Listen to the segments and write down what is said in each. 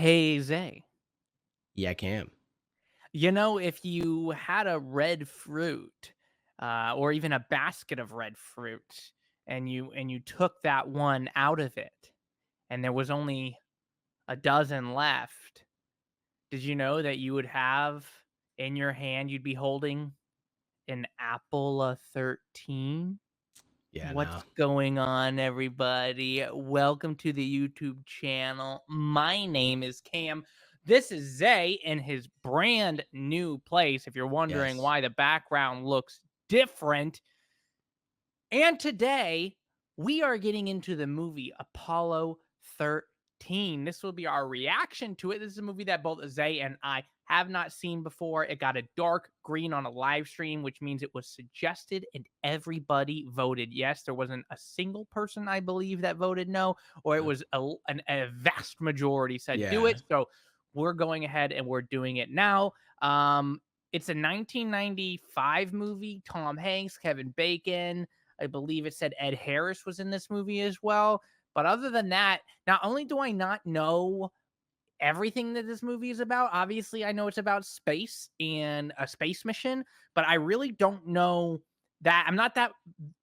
Hey, Zay. Yeah, Cam. If you had a red fruit, or even a basket of red fruit, and you took that one out of it, and there was only a dozen left, did you know that you would have in your hand, you'd be holding an apple of 13? Yeah, no. What's going on, everybody? Welcome to the YouTube channel. My name is Cam. This is Zay in his brand new place. If you're wondering Yes. why the background looks different. And today we are getting into the movie Apollo 13. This will be our reaction to it. This is a movie that both Zay and I have not seen before. It got a dark green on a live stream, which means it was suggested and everybody voted yes. There wasn't a single person, I believe, that voted no, or it was a vast majority said do Yeah. it. So we're going ahead and we're doing it now. It's a 1995 movie. Tom Hanks, Kevin Bacon. I believe it said Ed Harris was in this movie as well. But other than that, not only do I not know everything that this movie is about, obviously I know it's about space and a space mission, but I really don't know that. I'm not that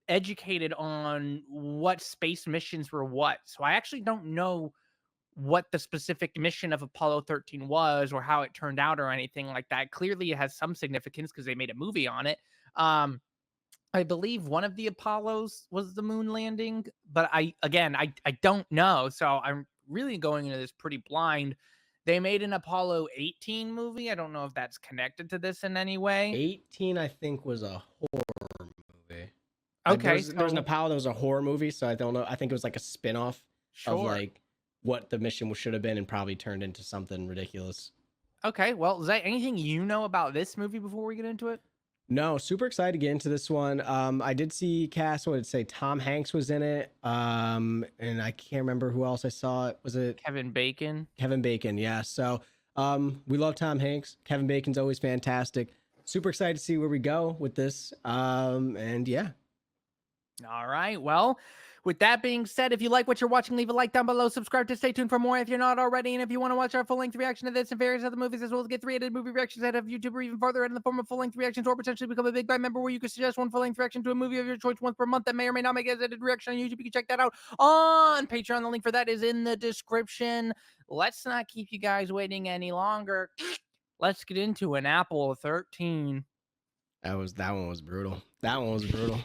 educated on what space missions were what. So I actually don't know what the specific mission of Apollo 13 was or how it turned out or anything like that. Clearly it has some significance because they made a movie on it. I believe one of the Apollos was the moon landing, but I don't know. So I'm really going into this pretty blind. They made an Apollo 18 movie. I don't know if that's connected to this in any way. 18, I think, was a horror movie. Okay, There's an so Apollo that was a horror movie, so I don't know. I think it was like a spin-off of sure. like what the mission should have been and probably turned into something ridiculous. Okay, well, is there anything you know about this movie before we get into it? No, super excited to get into this one. I did see cast, what did it say? Tom Hanks was in it. And I can't remember who else I saw. Was it Kevin Bacon? Kevin Bacon? Yeah. So we love Tom Hanks. Kevin Bacon's always fantastic. Super excited to see where we go with this. And yeah. All right. Well, with that being said, if you like what you're watching, leave a like down below. Subscribe to stay tuned for more if you're not already. And if you want to watch our full-length reaction to this and various other movies, as well as get 3 edited movie reactions ahead of YouTube or even farther in the form of full-length reactions, or potentially become a Big Buy member where you can suggest one full-length reaction to a movie of your choice once per month that may or may not make an edited reaction on YouTube. You can check that out on Patreon. The link for that is in the description. Let's not keep you guys waiting any longer. Let's get into an Apple 13. That one was brutal. That one was brutal.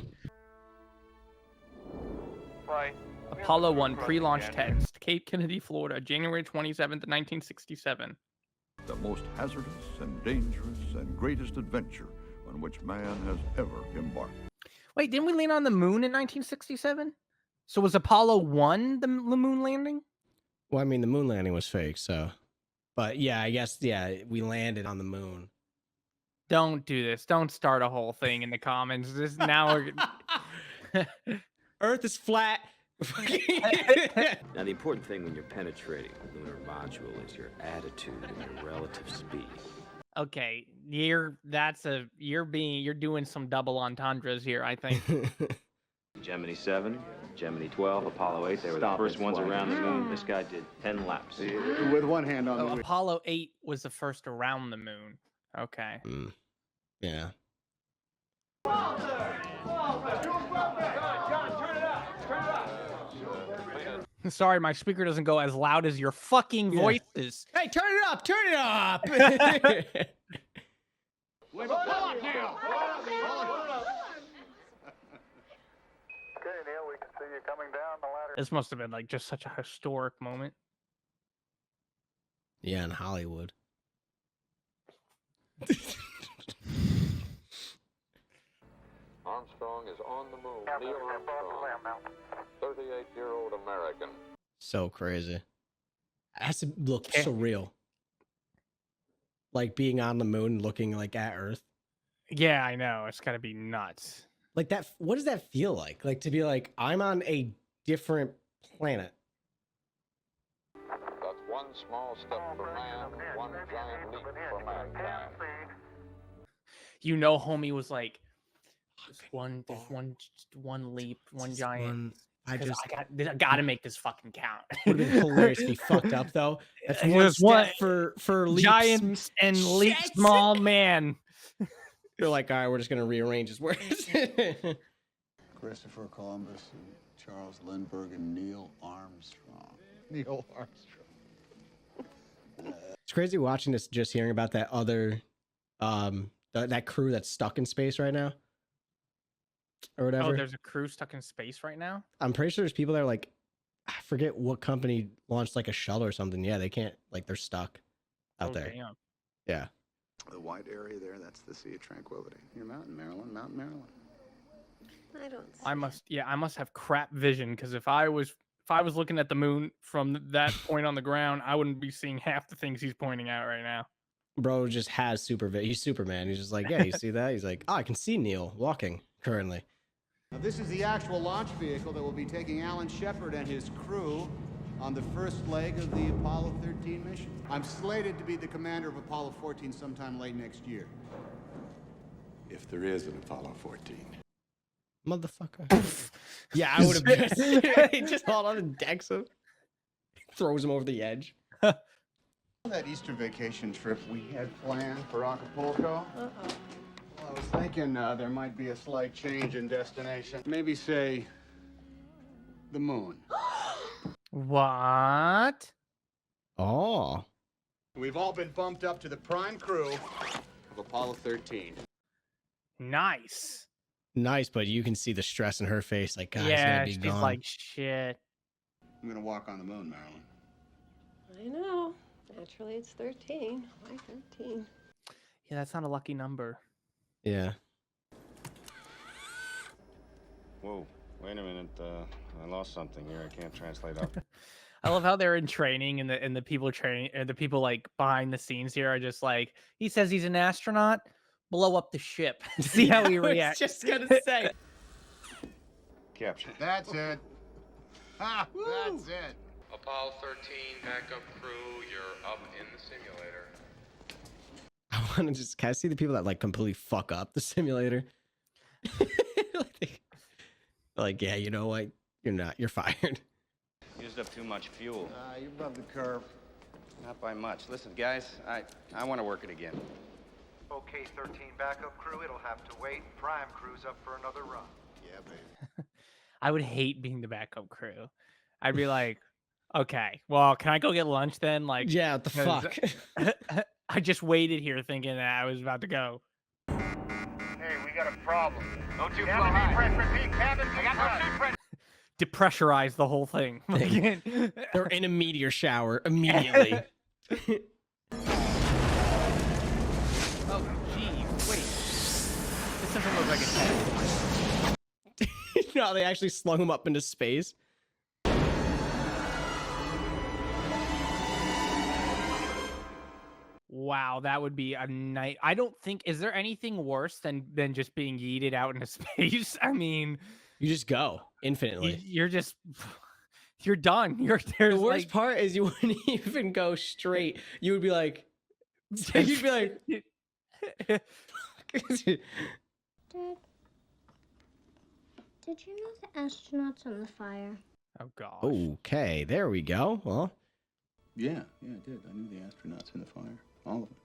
Apollo 1 pre-launch test, Cape Kennedy, Florida, January 27th, 1967. The most hazardous and dangerous and greatest adventure on which man has ever embarked. Wait, didn't we land on the moon in 1967? So was Apollo 1 the moon landing? Well, I mean, the moon landing was fake, so. But yeah, I guess, yeah, we landed on the moon. Don't do this. Don't start a whole thing in the comments. This now we're Earth is flat. Now, the important thing when you're penetrating the lunar module is your attitude and your relative speed. Okay, you're doing some double entendres here, I think. Gemini 7, Gemini 12, Apollo 8, they were the first ones around the moon. This guy did 10 laps. With one hand on the wheel. Apollo 8 was the first around the moon. Okay. Yeah. Sorry, my speaker doesn't go as loud as your fucking voices. Hey, turn it up! Turn it up! This must have been like just such a historic moment. Yeah, in Hollywood. Armstrong is on the moon. Neil Armstrong, 38-year-old American. So crazy. It has to look surreal. Like being on the moon looking like at Earth. Yeah, I know. It's gotta be nuts. Like that, what does that feel like? Like to be like, I'm on a different planet. That's one small step for man, one giant leap for mankind. You know, homie was like, just one leap, one giant I Because just I got to make this fucking count. would have been hilarious if he fucked up though. That's I one just step want for leap giant and leap Shit. small man. They're like, all right, we're just gonna rearrange his words. Christopher Columbus and Charles Lindbergh and Neil Armstrong. Neil Armstrong. It's crazy watching this, just hearing about that other, that crew that's stuck in space right now, or whatever. Oh, there's a crew stuck in space right now. I'm pretty sure there's people that are like, I forget what company launched like a shuttle or something. Yeah, they can't, like, they're stuck out there. Damn. Yeah. The white area there, that's the Sea of Tranquility. You're Mountain Maryland. I don't see I must have crap vision, because if I was looking at the moon from that point on the ground, I wouldn't be seeing half the things he's pointing out right now. Bro just has he's Superman. He's just like, yeah, you see that? He's like, oh, I can see Neil walking currently. Now, this is the actual launch vehicle that will be taking Alan Shepard and his crew on the first leg of the Apollo 13 mission. I'm slated to be the commander of Apollo 14 sometime late next year. If there is an Apollo 14. Motherfucker. Yeah, I would have been. Just hauled on and decks him. Throws him over the edge. That Easter vacation trip we had planned for Acapulco. Well, I was thinking there might be a slight change in destination. Maybe say the moon. What? Oh. We've all been bumped up to the prime crew of Apollo 13. Nice. Nice, but you can see the stress in her face. Like, God, Yeah, he's she's gonna be gone. like, shit. I'm gonna walk on the moon, Marilyn. I know. Naturally, it's 13. Why 13? Yeah, that's not a lucky number. Yeah. Whoa, wait a minute. I lost something here. I can't translate up. I love how they're in training, and the people training, and the people like behind the scenes here are just like, he says he's an astronaut, blow up the ship, see how he reacts. I was just gonna say. Capture. That's it. Ha! That's it. Apollo 13 backup crew, you're up in the simulator. I want to just, can I see the people that like completely fuck up the simulator? like, yeah, you know what? You're fired. Used up too much fuel. You're above the curve. Not by much. Listen, guys, I want to work it again. Okay, 13 backup crew, it'll have to wait. Prime crew's up for another run. Yeah, baby. I would hate being the backup crew. I'd be like, okay, well, can I go get lunch then? Like, Yeah, what the fuck? I just waited here thinking that I was about to go. Hey, we got a problem. Don't you blow high. Repeat, cabin I got no press. Depressurize the whole thing. They're in a meteor shower immediately. Oh, geez, wait. This doesn't look like a test. No, they actually slung him up into space. Wow, that would be a night. I don't think, is there anything worse than just being yeeted out into space? I mean, You just go infinitely. you're just, you're done. There's The worst like, part is you wouldn't even go straight. You would be like, you'd be like, Dad, did you know the astronauts on the fire? oh gosh. okay, there we go. Well, Yeah, I did. I knew the astronauts in the fire. All of them.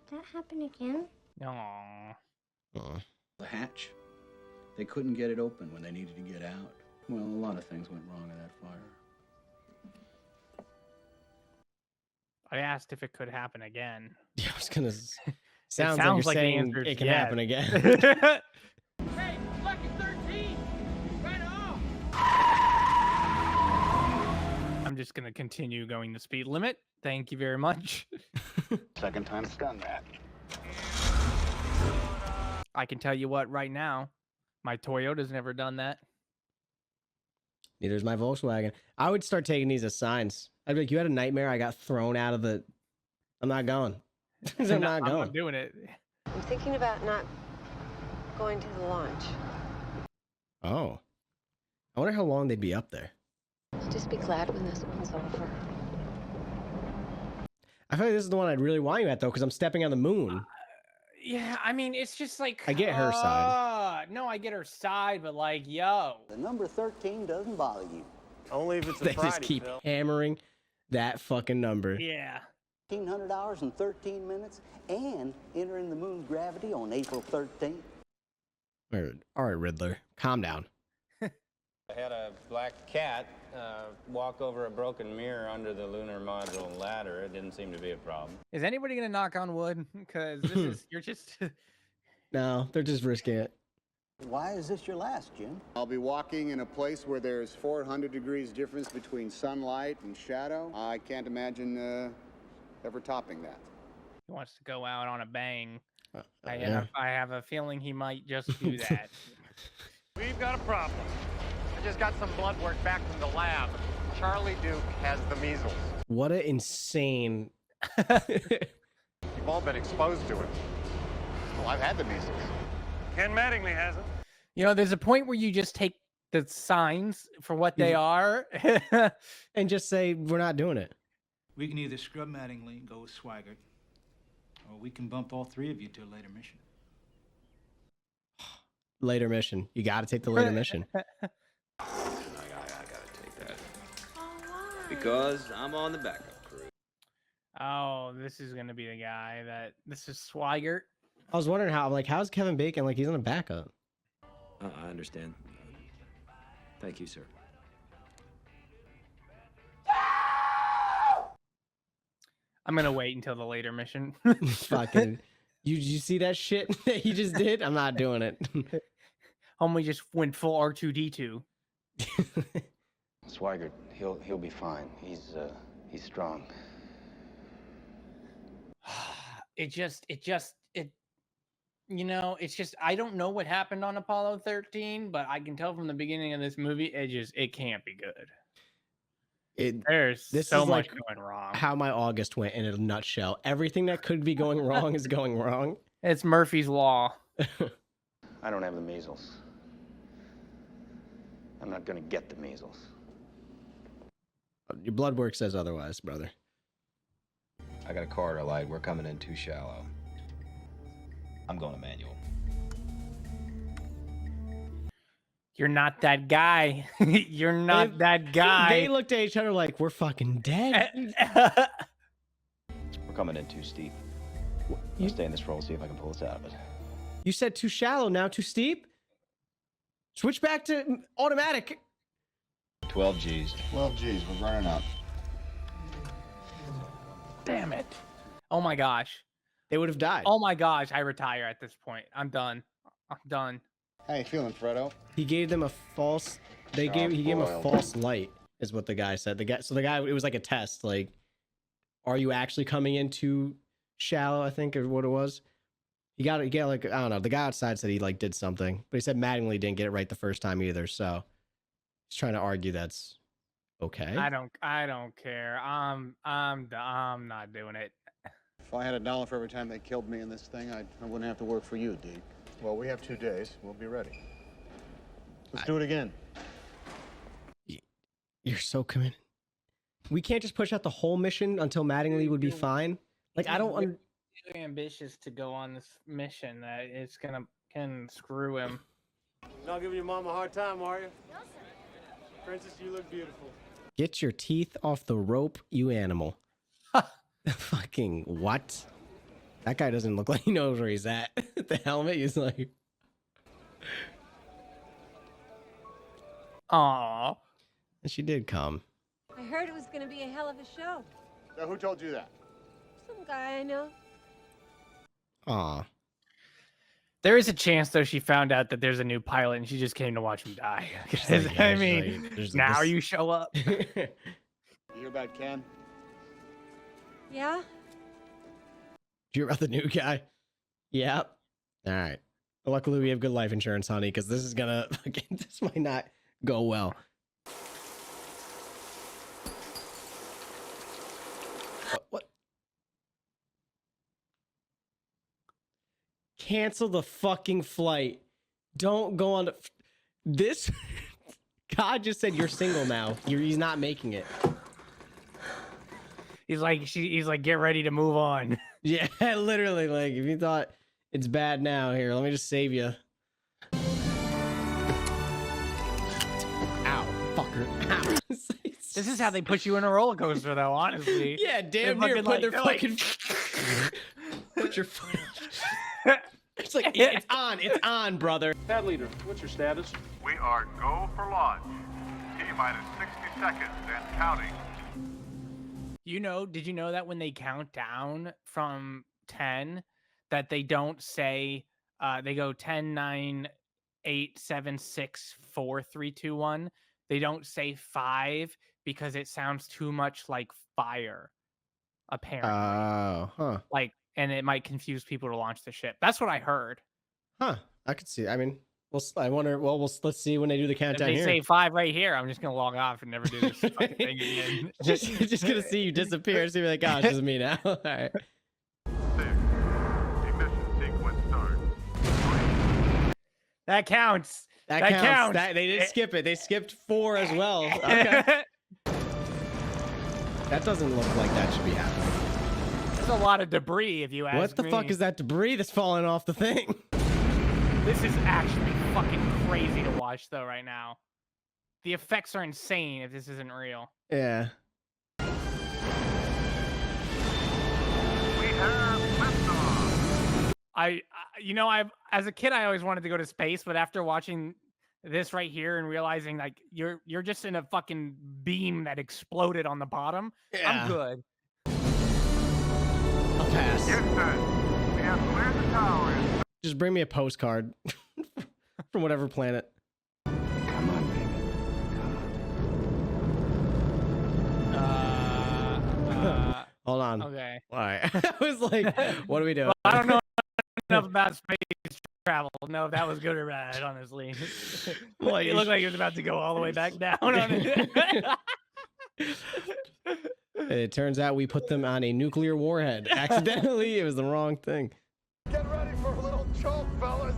Could that happen again? Aw. The hatch. They couldn't get it open when they needed to get out. Well, a lot of things went wrong in that fire. I asked if it could happen again. yeah, I was gonna. Sounds Sounds like like the you're saying answer is it can yes. happen again. Hey, lucky 13! Right off! I'm just gonna continue going the speed limit. Thank you very much. Second time it's done that. I can tell you what, right now, my Toyota's never done that. Neither is my Volkswagen. I would start taking these as signs. I'd be like, you had a nightmare. I got thrown out of the. I'm not going. I'm not I'm going. not doing it. I'm thinking about not going to the launch. Oh. I wonder how long they'd be up there. Just be glad when this one's over. I feel like this is the one I'd really want you at, though, because I'm stepping on the moon. Yeah, I mean, it's just like. I get her side. no, I get her side, but like, yo. The number 13 doesn't bother you. Only if it's They just keep hammering that fucking number. Yeah. 1,500 hours and 13 minutes, and entering the moon's gravity on April 13th. All right, Riddler, calm down. I had a black cat walk over a broken mirror under the lunar module ladder. It didn't seem to be a problem. Is anybody gonna knock on wood? Because this is you're just. No, they're just risking it. Why is this your last, Jim? I'll be walking in a place where there's 400 degrees difference between sunlight and shadow. I can't imagine ever topping that. He wants to go out on a bang. Yeah. I have a feeling he might just do that. We've got a problem. I just got some blood work back from the lab. Charlie Duke has the measles. What an insane. You've all been exposed to it. Well, I've had the measles. Ken Mattingly has it. You know, there's a point where you just take the signs for what they are and just say, we're not doing it. We can either scrub Mattingly and go with Swigert, or we can bump all three of you to a later mission. Later mission. You got to take the later mission. I gotta take that. Because I'm on the backup crew. Oh, this is gonna be the guy that this is Swigert. I was wondering how's Kevin Bacon? Like, he's on a backup. I understand. Thank you, sir. I'm gonna wait until the later mission. Fucking, you see that shit that he just did? I'm not doing it. Homie just went full R2D2. Swigert, he'll be fine. He's strong. You know, it's just I don't know what happened on Apollo 13, but I can tell from the beginning of this movie, it can't be good. There's so much going wrong. How my August went in a nutshell. Everything that could be going wrong is going wrong. It's Murphy's Law. I don't have the measles. I'm not gonna get the measles. Your blood work says otherwise, brother. I got a corridor light. We're coming in too shallow. I'm going to manual. You're not that guy. You're not that guy. They looked at each other like, we're fucking dead. We're coming in too steep. I'll stay in this roll, see if I can pull us out of it. You said too shallow, now too steep? Switch back to automatic. 12 G's. 12 G's, we're running up. Damn it. Oh my gosh. They would have died. Oh my gosh, I retire at this point. I'm done. I'm done. How you feeling, Fredo? He gave them a false. He gave him a false light, is what the guy said. The guy, it was like a test. Like, are you actually coming in too shallow? I think is what it was. He got like, I don't know. The guy outside said he like did something, but he said Mattingly didn't get it right the first time either. So he's trying to argue that's okay. I don't care. I'm not doing it. If I had $1 for every time they killed me in this thing, I wouldn't have to work for you, Deke. Well, we have 2 days. We'll be ready. Let's do it again. You're so committed. We can't just push out the whole mission until Mattingly would be fine. Like, I don't. Really ambitious to go on this mission that it's can screw him. You're not giving your mom a hard time, are you? No, sir. Princess, you look beautiful. Get your teeth off the rope, you animal. Fucking what? That guy doesn't look like he knows where he's at. The helmet, he's like... Aww. And she did come. I heard it was going to be a hell of a show. Now, who told you that? Some guy I know. Aw. There is a chance, though, she found out that there's a new pilot and she just came to watch him die. I mean, now you show up. You hear about Ken? Yeah? Do you hear about the new guy? Yep. All right. Luckily, we have good life insurance, honey, because this is gonna... this might not go well. What? Cancel the fucking flight. Don't go on this. God just said you're single now. He's not making it. He's like, get ready to move on. Yeah, literally. Like, if you thought it's bad now, here, let me just save you. fucker out. This is how they put you in a roller coaster, though. Honestly. Yeah, damn near put their fucking put your foot. It's like it's on, brother. Pad leader, what's your status? We are go for launch. T-minus 60 seconds and counting. Did you know that when they count down from 10, that they don't say, they go 10, 9, 8, 7, 6, 4, 3, 2, 1. They don't say 5 because it sounds too much like fire, apparently. Oh, huh. Like, and it might confuse people to launch the ship. That's what I heard. Huh. I could see. I mean, I wonder. Well, let's see when they do the If countdown they here. say 5 right here, I'm just gonna log off and never do this fucking thing again. just gonna see you disappear. See, like, gosh, it's me now. All right. Ignition sequence start. That counts. That counts. They did skip it. They skipped 4 as well. Okay. That doesn't look like that should be happening. There's a lot of debris, if you ask me. What the fuck is that debris that's falling off the thing? This is actually fucking crazy to watch, though, right now. The effects are insane if this isn't real. Yeah. We have liftoff. I've as a kid, I always wanted to go to space, but after watching this right here and realizing like you're just in a fucking beam that exploded on the bottom, yeah. I'm good. I'll pass. Houston, we have cleared the towers. Just bring me a postcard from whatever planet. Come on, baby. Hold on. Okay. All right. I was like, what are we doing? Well, I don't know enough about space travel. No, if that was good or bad, honestly. Well, it looked like it was about to go all the way back down on it. It turns out we put them on a nuclear warhead. Accidentally, it was the wrong thing. Get ready for a little jolt, fellas.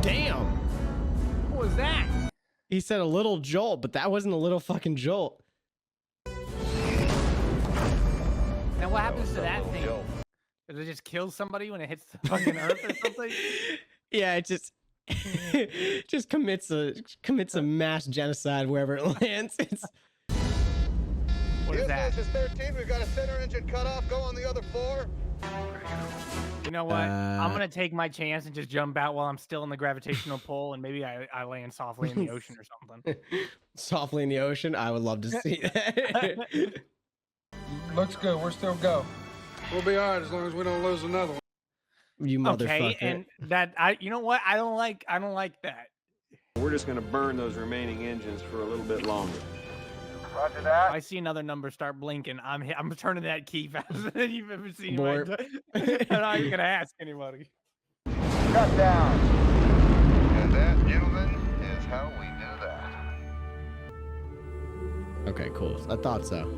Damn. What was that? He said a little jolt, but that wasn't a little fucking jolt. Now what happens to that thing? Does it just kill somebody when it hits the fucking earth or something? Yeah, it just commits a mass genocide wherever it lands. What is that? This is 13. We've got a center engine cut off. Go on the other 4. You know what? I'm gonna take my chance and just jump out while I'm still in the gravitational pull, and maybe I land softly in the ocean or something. Softly in the ocean? I would love to see that. Looks good. We're still go. We'll be all right as long as we don't lose another one. You motherfucker. Okay, and you know what? I don't like that. We're just going to burn those remaining engines for a little bit longer. Roger that. I see another number start blinking. I'm turning that key faster than you've ever seen. Borp. I'm not even gonna ask anybody. Shut down. And that, gentlemen, is how we do that. Okay, cool. I thought so.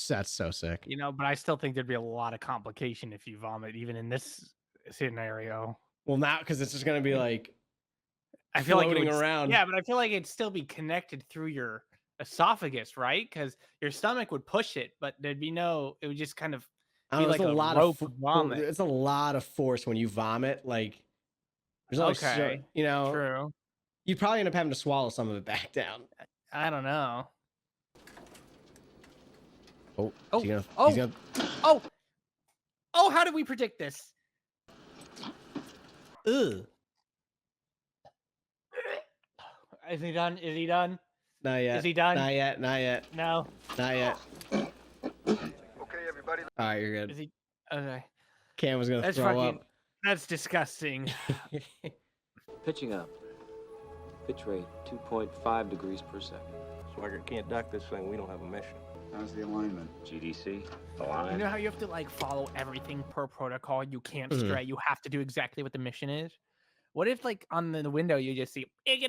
That's so sick. You know, but I still think there'd be a lot of complication if you vomit, even in this scenario. Well, now because it's just gonna be like I feel like floating it would, around. Yeah, but I feel like it'd still be connected through your esophagus, right? Because your stomach would push it, but there'd be no. It would just kind of be like a lot of vomit. It's a lot of force when you vomit. Like there's only True. You'd probably end up having to swallow some of it back down. I don't know. Oh. How did we predict this? Ugh. Is he done? Is he done? Not yet. Is he done? Not yet. Not yet. No. Not yet. Okay, everybody. All right, you're good. Is he? Okay. Cam was gonna throw up. That's disgusting. Pitching up. Pitch rate 2.5 degrees per second. Swagger can't dock this thing. We don't have a mission. How's the alignment? GDC. Align. You know how you have to like follow everything per protocol? You can't stray. You have to do exactly what the mission is. What if like on the window you just see and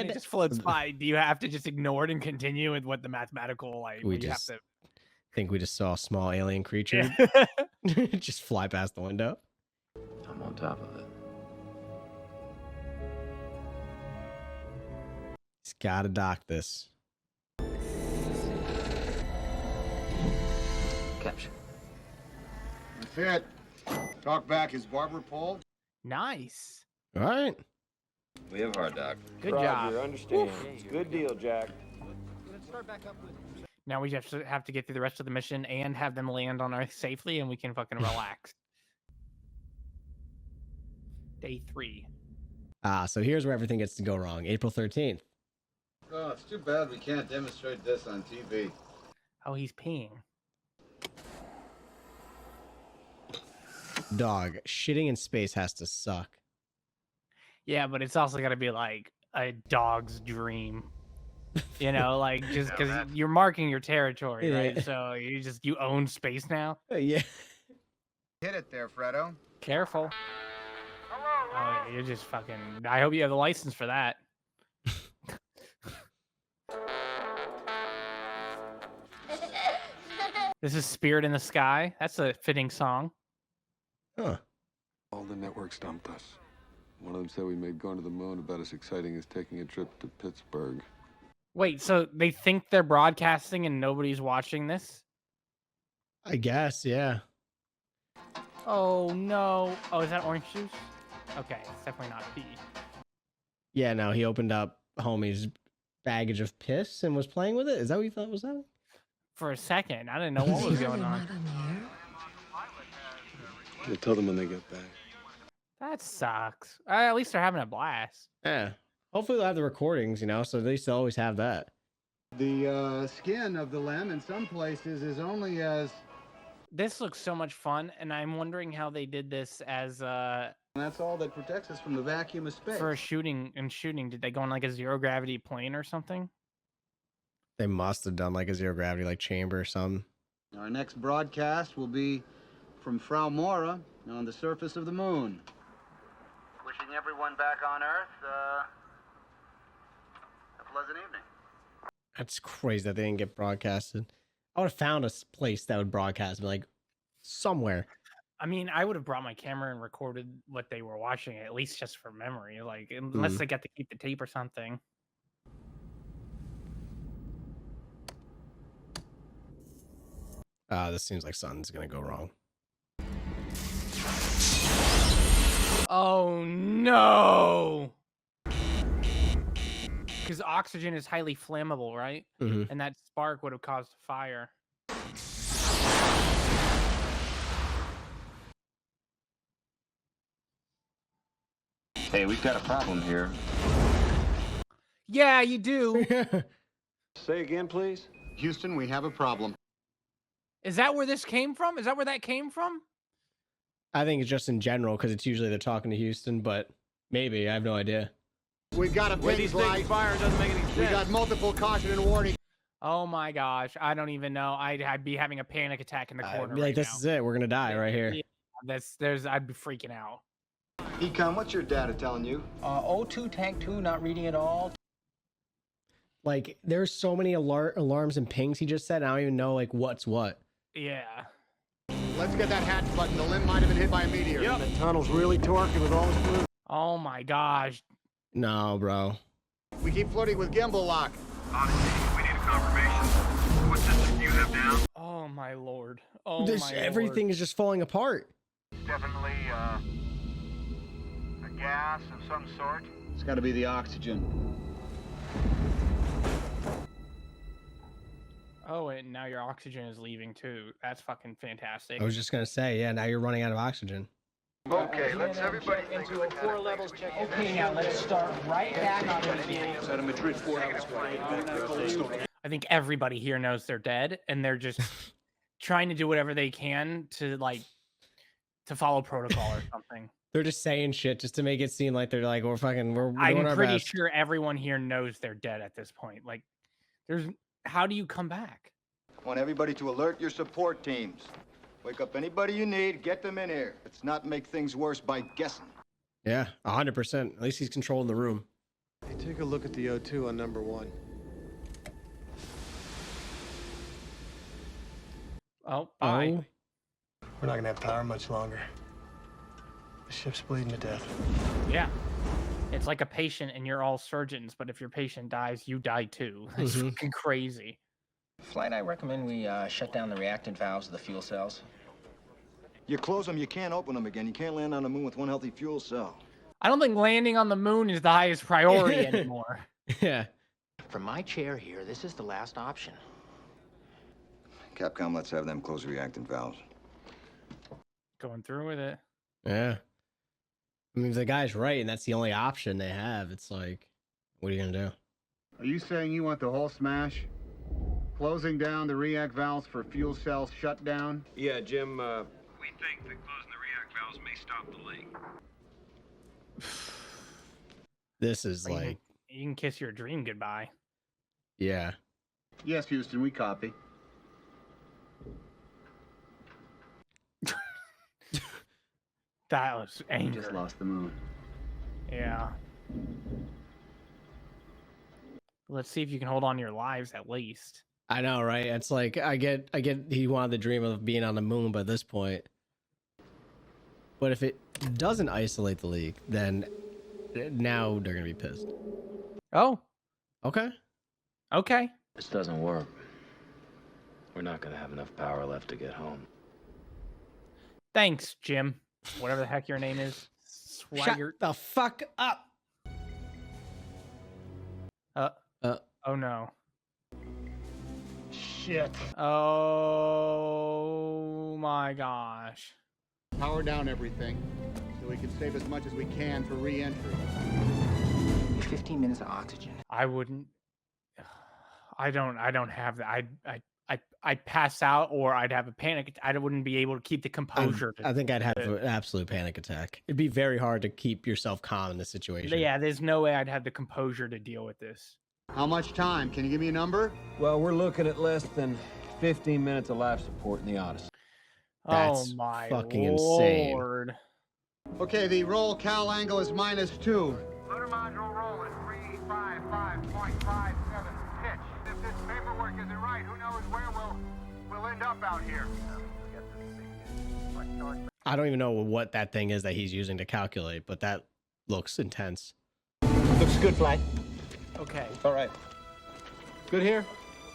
it just floats by? Do you have to just ignore it and continue with what the mathematical like? We you just have to... think we just saw a small alien creature just fly past the window. I'm on top of it. He's gotta dock this. Capture. That's it. Talk back. Is barber pole? Nice. All right. We have hard dock. Good Roger, job. understand. It's a good deal, Jack. Now we just have to get through the rest of the mission and have them land on Earth safely, and we can fucking relax. Day 3. So here's where everything gets to go wrong. April 13th. Oh, it's too bad we can't demonstrate this on TV. Oh, he's peeing. Dog, shitting in space has to suck. Yeah, but it's also got to be like a dog's dream. You know, like just because you're marking your territory, right? Yeah. So you own space now. Yeah. Hit it there, Fredo. Careful. Oh, yeah, you're just fucking. I hope you have the license for that. This is Spirit in the Sky. That's a fitting song. Huh. All the networks dumped us. One of them said we made going to the moon about as exciting as taking a trip to Pittsburgh. Wait, so they think they're broadcasting and nobody's watching this? I guess, yeah. Oh, no. Oh, is that orange juice? Okay, it's definitely not pee. Yeah, no, he opened up homie's baggage of piss and was playing with it. Is that what you thought was happening? For a second, I didn't know what was going on. We'll tell them when they get back. That sucks. At least they're having a blast. Yeah. Hopefully they'll have the recordings, you know, so at least they'll always have that. The skin of the limb in some places is only as... This looks so much fun, and I'm wondering how they did this as That's all that protects us from the vacuum of space. for shooting. Did they go on like a zero gravity plane or something? They must have done like a zero gravity like chamber or something. Our next broadcast will be from Frau Mora on the surface of the moon. Wishing everyone back on Earth a pleasant evening. That's crazy that they didn't get broadcasted. I would have found a place that would broadcast, like somewhere. I mean, I would have brought my camera and recorded what they were watching, at least just for memory. Like, unless they got to keep the tape or something. This seems like something's gonna go wrong. Oh no! Because oxygen is highly flammable, right? Mm-hmm. And that spark would have caused a fire. Hey, we've got a problem here. Yeah, you do. Say again, please. Houston, we have a problem. Is that where this came from? Is that where that came from? I think it's just in general because it's usually they're talking to Houston, but maybe I have no idea. We've got a pink light. Fire doesn't make any sense. We got multiple caution and warning. Oh my gosh, I don't even know. I'd be having a panic attack in the corner. I'd be like, right this now. is it. We're gonna die right here. Yeah, I'd be freaking out. Econ, what's your data telling you? O2, tank 2, not reading at all. Like, there's so many alarms and pings he just said. I don't even know like what's what. Yeah. Let's get that hatch button. The limb might have been hit by a meteor. Yep. The tunnel's really torquing with all this fluid. Oh my gosh. No, bro. We keep flirting with gimbal lock. Odyssey, we need a confirmation. What system do you have down? Oh my lord. Oh my Everything lord. is just falling apart. Definitely a gas of some sort. It's got to be the oxygen. Oh, and now your oxygen is leaving too. That's fucking fantastic. I was just gonna say, yeah. Now you're running out of oxygen. Okay, let's everybody think of it. 4 levels check. Okay, now let's start right back on the beginning. Out of Madrid, 4 hours. I think everybody here knows they're dead, and they're just trying to do whatever they can to follow protocol or something. They're just saying shit just to make it seem like they're like we're doing I'm our pretty best. sure everyone here knows they're dead at this point. Like, how do you come back? I want everybody to alert your support teams. Wake up anybody you need, get them in here. Let's not make things worse by guessing. Yeah, 100%. At least he's controlling the room. Hey, take a look at the O2 on number 1. Oh, bye. Oh. We're not gonna have power much longer. The ship's bleeding to death. Yeah. It's like a patient and you're all surgeons, but if your patient dies, you die too. It's fucking crazy. Flight, I recommend we shut down the reactant valves of the fuel cells. You close them, you can't open them again. You can't land on the moon with one healthy fuel cell. I don't think landing on the moon is the highest priority anymore. Yeah. From my chair here, this is the last option. Capcom, let's have them close the reactant valves. Going through with it. Yeah. I mean, if the guy's right and that's the only option they have, it's like, what are you going to do? Are you saying you want the whole smash? Closing down the react valves for fuel cell shutdown? Yeah, Jim, We think that closing the react valves may stop the leak. This is You can- like, you can kiss your dream goodbye. yeah. Yes, Houston, we copy. That was We anger. just lost the moon. Yeah. Let's see if you can hold on to your lives at least. I know, right? It's like, I get he wanted the dream of being on the moon by this point. But if it doesn't isolate the leak, then now they're going to be pissed. Oh. Okay. Okay. This doesn't work. We're not gonna have enough power left to get home. Thanks, Jim. Whatever the heck your name is. Swagger. Shut the fuck up. Oh no. Shit. Oh my gosh. Power down everything so we can save as much as we can for re-entry. 15 minutes of oxygen. I wouldn't. I don't have that. I'd pass out or I'd have a panic. I wouldn't be able to keep the composure. I think I'd have an absolute panic attack. It'd be very hard to keep yourself calm in this situation. Yeah, there's no way I'd have the composure to deal with this. How much time? Can you give me a number? Well, we're looking at less than 15 minutes of life support in the Odyssey. That's oh my fucking Lord. insane. Okay, the roll cal angle is -2. Lunar module roll is 355.57 pitch. If this paperwork isn't right, who knows where we'll end up out here. I don't even know what that thing is that he's using to calculate, but that looks intense. Looks good, Fly. Okay. All right. Good here?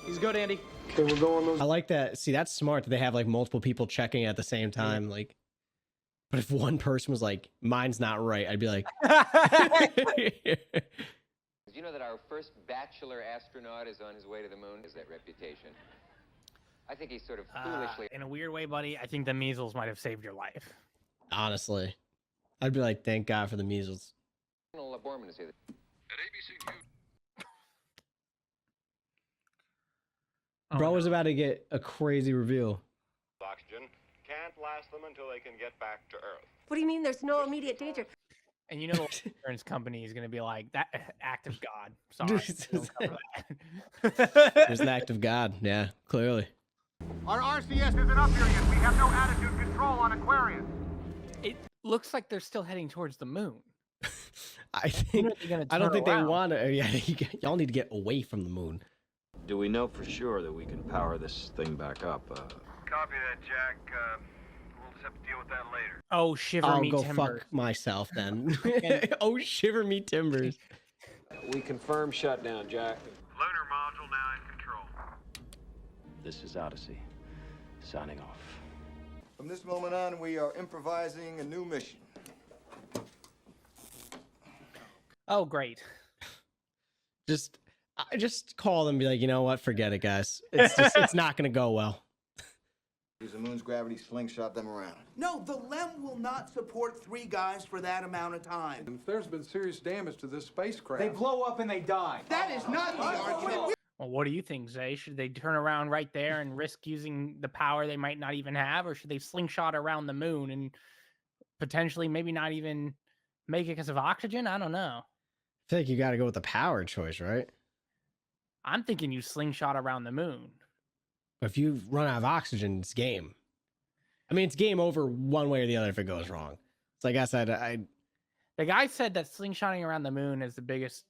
He's good, Andy. Okay, we're going. I like that. See, that's smart that they have like multiple people checking at the same time. Like, but if one person was like, "Mine's not right," I'd be like, You know that our first bachelor astronaut is on his way to the moon? Is that reputation? I think he's sort of foolishly... In a weird way, buddy, I think the measles might have saved your life. honestly, I'd be like, "Thank God for the measles." Borman to say that. Bro was about to get a crazy reveal. Oxygen can't last them until they can get back to Earth. What do you mean there's no immediate danger? And you know the insurance company is going to be like, that act of God. Sorry. Don't cover that. There's an act of God. Yeah, clearly. Our RCS isn't up here yet. We have no attitude control on Aquarius. It looks like they're still heading towards the moon. I think. I don't think they want to. Yeah, y'all need to get away from the moon. Do we know for sure that we can power this thing back up? Copy that, Jack. We'll just have to deal with that later. Oh, shiver I'll me go timbers. fuck myself then. Oh, shiver me timbers. We confirm shutdown, Jack. Lunar module now in control. This is Odyssey. Signing off. From this moment on, we are improvising a new mission. Oh, great. Just call them and be like, you know what? Forget it, guys. It's not going to go well. Use the moon's gravity, slingshot them around. No, the LEM will not support 3 guys for that amount of time. If there's been serious damage to this spacecraft, They blow up and they die. That is not the argument. Well, what do you think, Zay? Should they turn around right there and risk using the power they might not even have? Or should they slingshot around the moon and potentially maybe not even make it because of oxygen? I don't know. I feel like you got to go with the power choice, right? I'm thinking you slingshot around the moon. But if you run out of oxygen, it's game. I mean, it's game over one way or the other if it goes wrong. So like I said, The guy said that slingshotting around the moon is the biggest,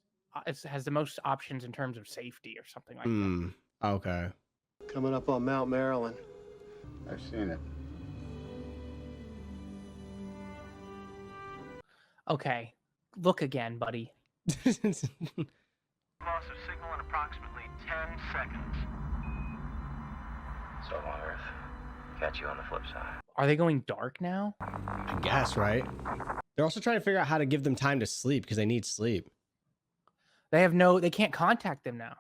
has the most options in terms of safety or something like that. Okay. Coming up on Mount Maryland. I've seen it. Okay. Look again, buddy. Loss of signal in approximately 10 seconds. So on Earth. Catch you on the flip side. Are they going dark now? I guess, right? They're also trying to figure out how to give them time to sleep because they need sleep. They can't contact them now.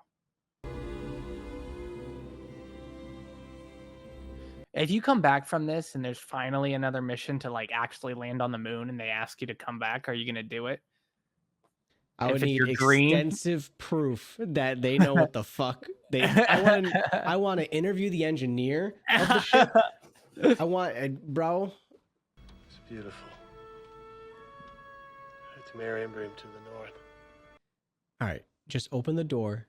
If you come back from this and there's finally another mission to like actually land on the moon and they ask you to come back, are you going to do it? I would If it's need your dream? extensive proof that they know what the fuck they. I want to interview the engineer of the ship. I want, bro. It's beautiful. It's Marienbream to the north. All right, just open the door,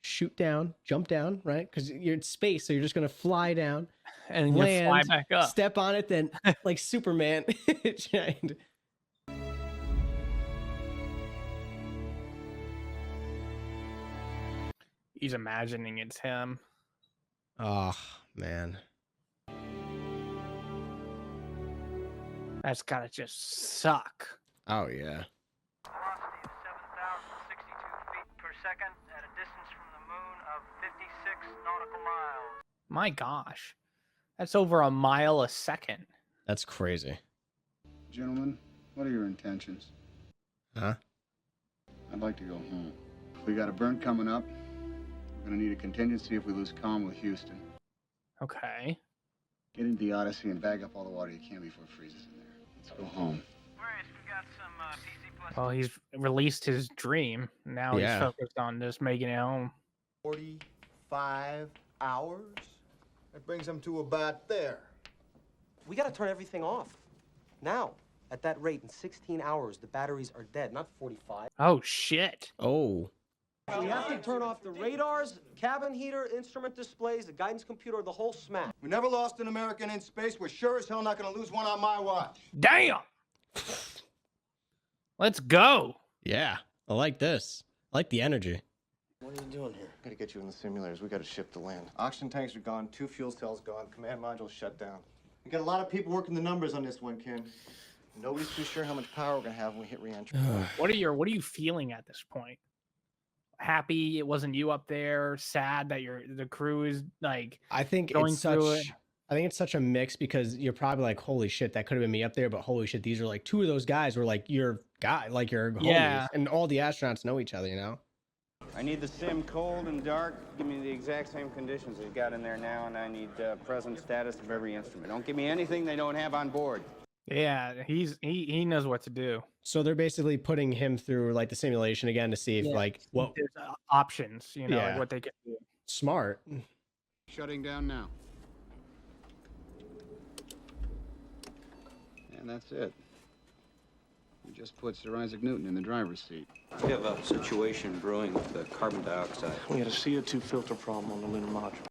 shoot down, jump down, right? Because you're in space, so you're just gonna fly down and then fly back up. Step on it, then like Superman. He's imagining it's him. Oh man, that's gotta just suck. Oh yeah. Velocity of 7,062 feet per second at a distance from the moon of 56 nautical miles. My gosh, that's over a mile a second. That's crazy. Gentlemen, what are your intentions? Huh? I'd like to go home. We got a burn coming up. We're gonna need a contingency if we lose comm with Houston. Okay. Get into the Odyssey and bag up all the water you can before it freezes in there. Let's go home. Well, he's released his dream. Now he's focused on just making it home. 45 hours? That brings them to about there. We gotta turn everything off. Now. At that rate, in 16 hours, the batteries are dead, not 45. Oh, shit. Oh. We have to turn off the radars, cabin heater, instrument displays, the guidance computer, the whole smack. We never lost an American in space. We're sure as hell not gonna lose one on my watch. Damn! Let's go. Yeah, I like this. I like the energy. What are you doing here? Gotta get you in the simulators. We got a ship to land. Oxygen tanks are gone. 2 fuel cells gone. Command module shut down. We got a lot of people working the numbers on this one, Ken. Nobody's too sure how much power we're gonna have when we hit re-entry. What are you feeling at this point? Happy it wasn't you up there? Sad that the crew is like I think going it's through such it? I think it's such a mix because you're probably like, holy shit, that could have been me up there, but holy shit, these are like 2 of those guys were like your guy, like your homies, and all the astronauts know each other, you know? I need the sim cold and dark. Give me the exact same conditions they've got in there now, and I need present status of every instrument. Don't give me anything they don't have on board. Yeah, he knows what to do. So they're basically putting him through like the simulation again to see if like what there's options, you know, like what they can do. Smart. Shutting down now. And that's it. We just put Sir Isaac Newton in the driver's seat. We have a situation brewing with the carbon dioxide. We had a CO2 filter problem on the lunar module.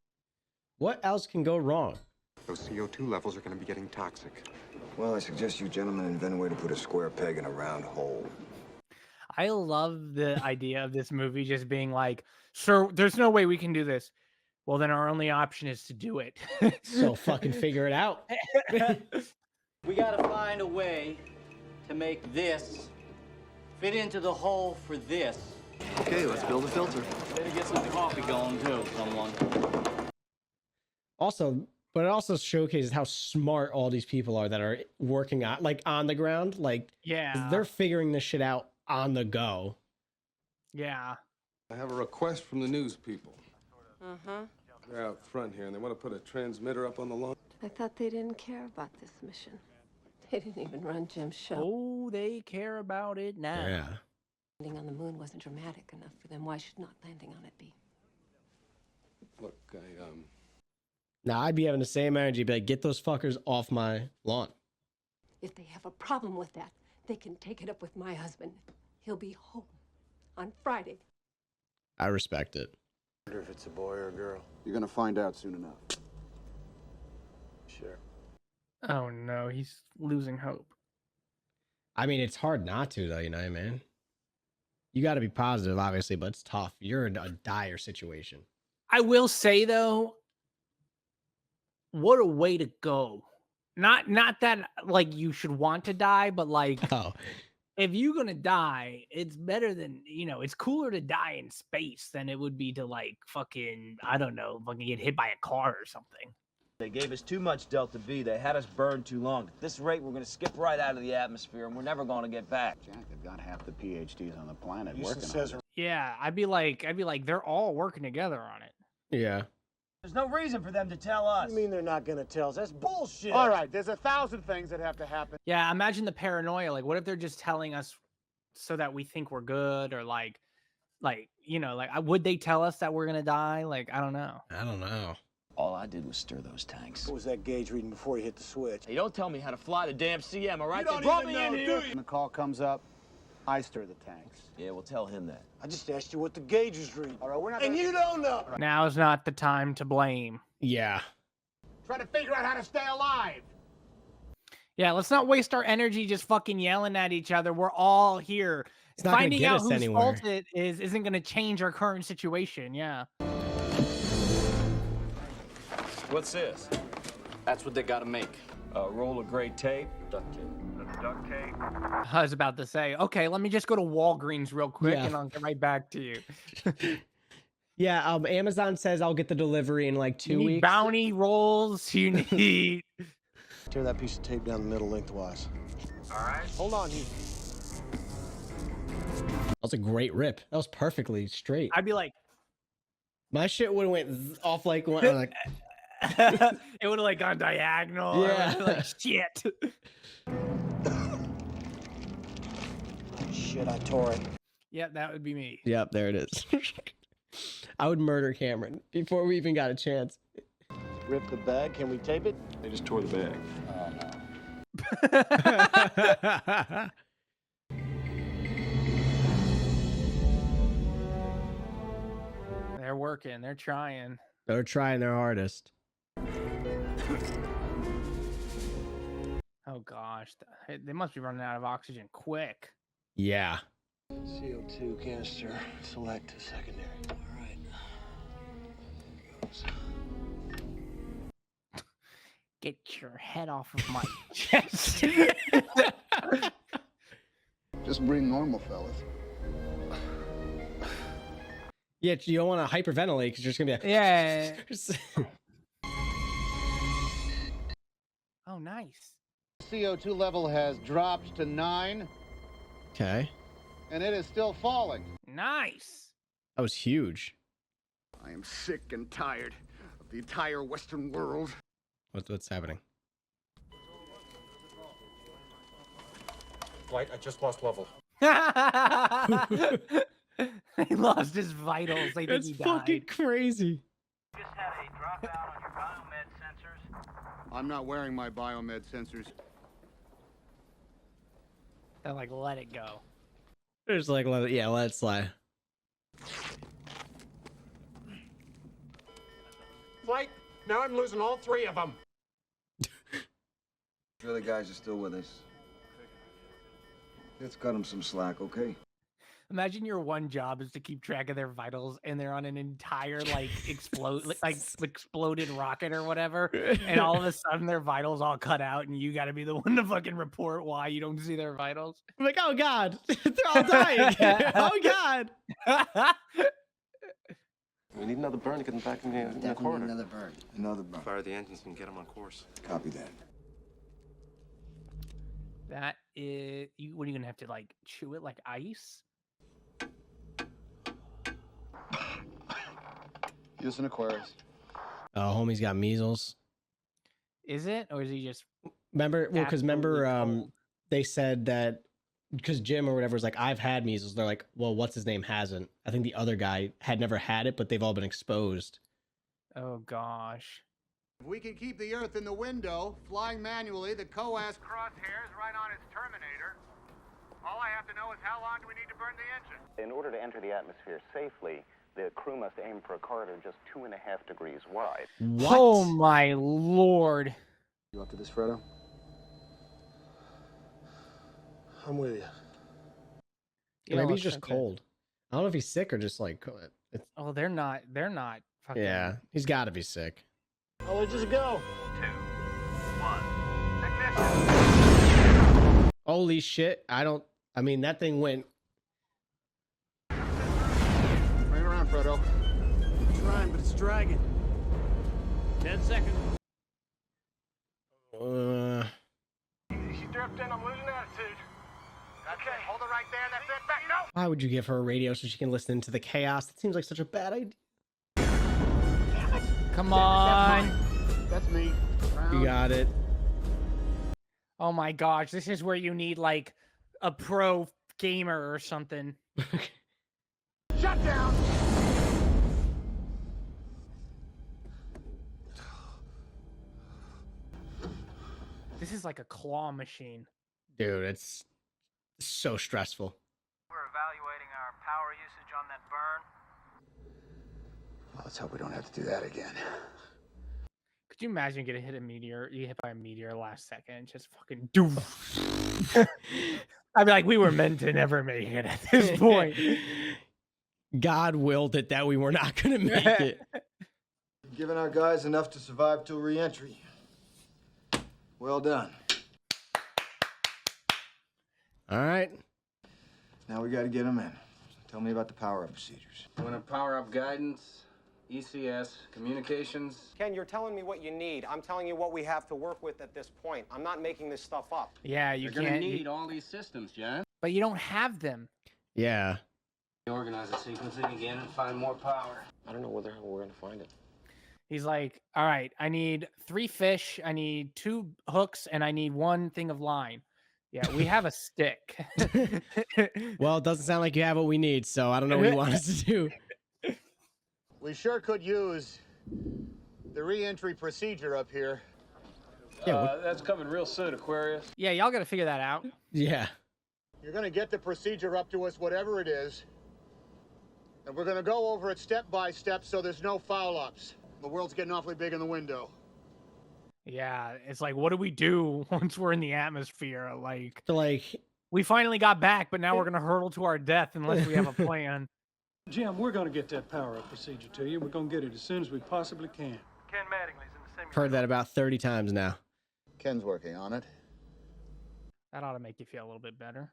What else can go wrong? Those CO2 levels are going to be getting toxic. Well, I suggest you gentlemen invent a way to put a square peg in a round hole. I love the idea of this movie just being like, sir, there's no way we can do this. Well, then our only option is to do it. So fucking figure it out. We gotta find a way to make this fit into the hole for this. Okay, let's build a filter. Better get some coffee going too, someone. Also, but it also showcases how smart all these people are that are working on like on the ground. Like, yeah, they're figuring this shit out on the go. Yeah. I have a request from the news people. Uh-huh. They're out front here, and they want to put a transmitter up on the lawn. I thought they didn't care about this mission. They didn't even run Jim's show. Oh, they care about it now. Yeah. Landing on the moon wasn't dramatic enough for them. Why should not landing on it be? Look, Now I'd be having the same energy, be like, get those fuckers off my lawn. If they have a problem with that, they can take it up with my husband. He'll be home on Friday. I respect it. I wonder if it's a boy or a girl. You're gonna find out soon enough. Sure. Oh no, he's losing hope. I mean, it's hard not to, though, you know what I mean? You got to be positive, obviously, but it's tough. You're in a dire situation. I will say though, what a way to go. Not that like you should want to die, but like if you're gonna die, it's better than, you know, it's cooler to die in space than it would be to like fucking, I don't know, fucking get hit by a car or something. They gave us too much Delta V. They had us burned too long. At this rate, we're going to skip right out of the atmosphere, and we're never going to get back. Jack, they've got half the PhDs on the planet Houston working says on it. Yeah, I'd be like, they're all working together on it. Yeah. There's no reason for them to tell us. You mean they're not gonna tell us? That's bullshit. All right, there's 1,000 things that have to happen. Yeah, imagine the paranoia. Like, what if they're just telling us so that we think we're good, or like, would they tell us that we're gonna die? Like, I don't know. I don't know. All I did was stir those tanks. What was that gauge reading before you hit the switch? Hey, don't tell me how to fly the damn CM, all right? You don't They brought even me in know, here. do you? When the call comes up, I stir the tanks. Yeah, we'll tell him that. I just asked you what the gauge was reading. All right, we're not And you don't know. Now is not the time to blame. Yeah. try to figure out how to stay alive. Yeah, let's not waste our energy just fucking yelling at each other. We're all here. It's not gonna Finding get out us whose anywhere. fault it is isn't going to change our current situation. Yeah. What's this? That's what they gotta make. A roll of gray tape. Duct tape. That's duct tape. I was about to say, okay, let me just go to Walgreens real quick Yeah. and I'll get right back to you. Yeah, Amazon says I'll get the delivery in like 2 You need weeks. bounty rolls. You need. Tear that piece of tape down the middle lengthwise. All right. Hold on, here. That was a great rip. That was perfectly straight. I'd be like, My shit would have went off like one. Like, it would have like gone diagonal. Yeah. Or like shit. Shit, I tore it. Yep, that would be me. yep, there it is. I would murder Cameron before we even got a chance. Rip the bag. Can we tape it? They just tore the bag. They're working. They're trying. They're trying their hardest. Oh gosh, they must be running out of oxygen quick. Yeah. CO2 canister. Select secondary. All right. Get your head off of my chest. Just breathe normal, fellas. Yeah, you don't want to hyperventilate because you're just gonna be like, Yeah. Oh, nice. CO2 level has dropped to 9, Okay. and it is still falling. Nice. That was huge. I am sick and tired of the entire Western world. What's happening? Flight, I just lost level. He lost his vitals. They think That's he fucking died. crazy. Just had a dropout on your biomed sensors. I'm not wearing my biomed sensors. They're like, let it go. There's like, let it slide. Flight, now I'm losing all 3 of them. Sure the guys are still with us. Let's cut them some slack, okay? Imagine your one job is to keep track of their vitals, and they're on an entire like exploded rocket or whatever, and all of a sudden their vitals all cut out, and you got to be the one to fucking report why you don't see their vitals. I'm like, oh god, they're all dying. Oh god. We need another burn to get them back in the corridor. Another burn. Another burn. Fire the engines and get them on course. Copy that. That is, what are you gonna have to like chew it like ice? Houston Aquarius. Oh, homie's got measles. Is it, or is he just? Remember, well, because remember, absolutely cold? they said that because Jim or whatever was like, I've had measles. They're like, well, what's his name hasn't. I think the other guy had never had it, but they've all been exposed. Oh gosh. If we can keep the Earth in the window, flying manually, the COAS Crosshairs right on its terminator. All I have to know is how long do we need to burn the engine? In order to enter the atmosphere safely, the crew must aim for a corridor just 2.5 degrees wide. What? Oh my lord. You up to this, Fredo? I'm with you. You Maybe know, he's just okay. cold. I don't know if he's sick or just like. It's, Oh, they're not fucking. yeah, he's got to be sick. I'll let you go. 2, 1. Ignition. Holy shit! I mean, that thing went. Bring it around, Frodo. I'm trying, but it's dragging. 10 seconds. She dripped in. I'm losing attitude. Okay, hold it right there. That's it. Back. No. Why would you give her a radio so she can listen to the chaos? That seems like such a bad idea. Come on. That's me. You got it. Oh my gosh, this is where you need like a pro gamer or something. Shut down. This is like a claw machine. Dude, it's so stressful. We're evaluating our power usage on that burn. Well, let's hope we don't have to do that again. Could you imagine getting you hit by a meteor last second, just fucking doof. I'd be like, we were meant to never make it at this point. God willed it that we were not going to make it. Giving our guys enough to survive till re-entry. Well done. All right. Now we got to get them in. Tell me about the power-up procedures. You want to power up guidance, ECS, communications? Ken, you're telling me what you need. I'm telling you what we have to work with at this point. I'm not making this stuff up. Yeah, you You're can't. gonna need all these systems, John. But you don't have them. Yeah. Organize the sequencing again and find more power. I don't know where the hell we're gonna find it. He's like, all right, I need 3 fish, I need 2 hooks, and I need 1 thing of line. Yeah, we have a stick. Well, it doesn't sound like you have what we need, so I don't know what you want us to do. We sure could use the re-entry procedure up here. Yeah, That's coming real soon, Aquarius. Yeah, y'all got to figure that out. Yeah. You're going to get the procedure up to us, whatever it is. And we're going to go over it step by step so there's no foul-ups. The world's getting awfully big in the window. Yeah, it's like, what do we do once we're in the atmosphere? Like, So, we finally got back, but now we're going to hurtle to our death unless we have a plan. Jim, we're going to get that power-up procedure to you. We're going to get it as soon as we possibly can. Ken Mattingly's in the simulator. Heard that about 30 times now. Ken's working on it. That ought to make you feel a little bit better.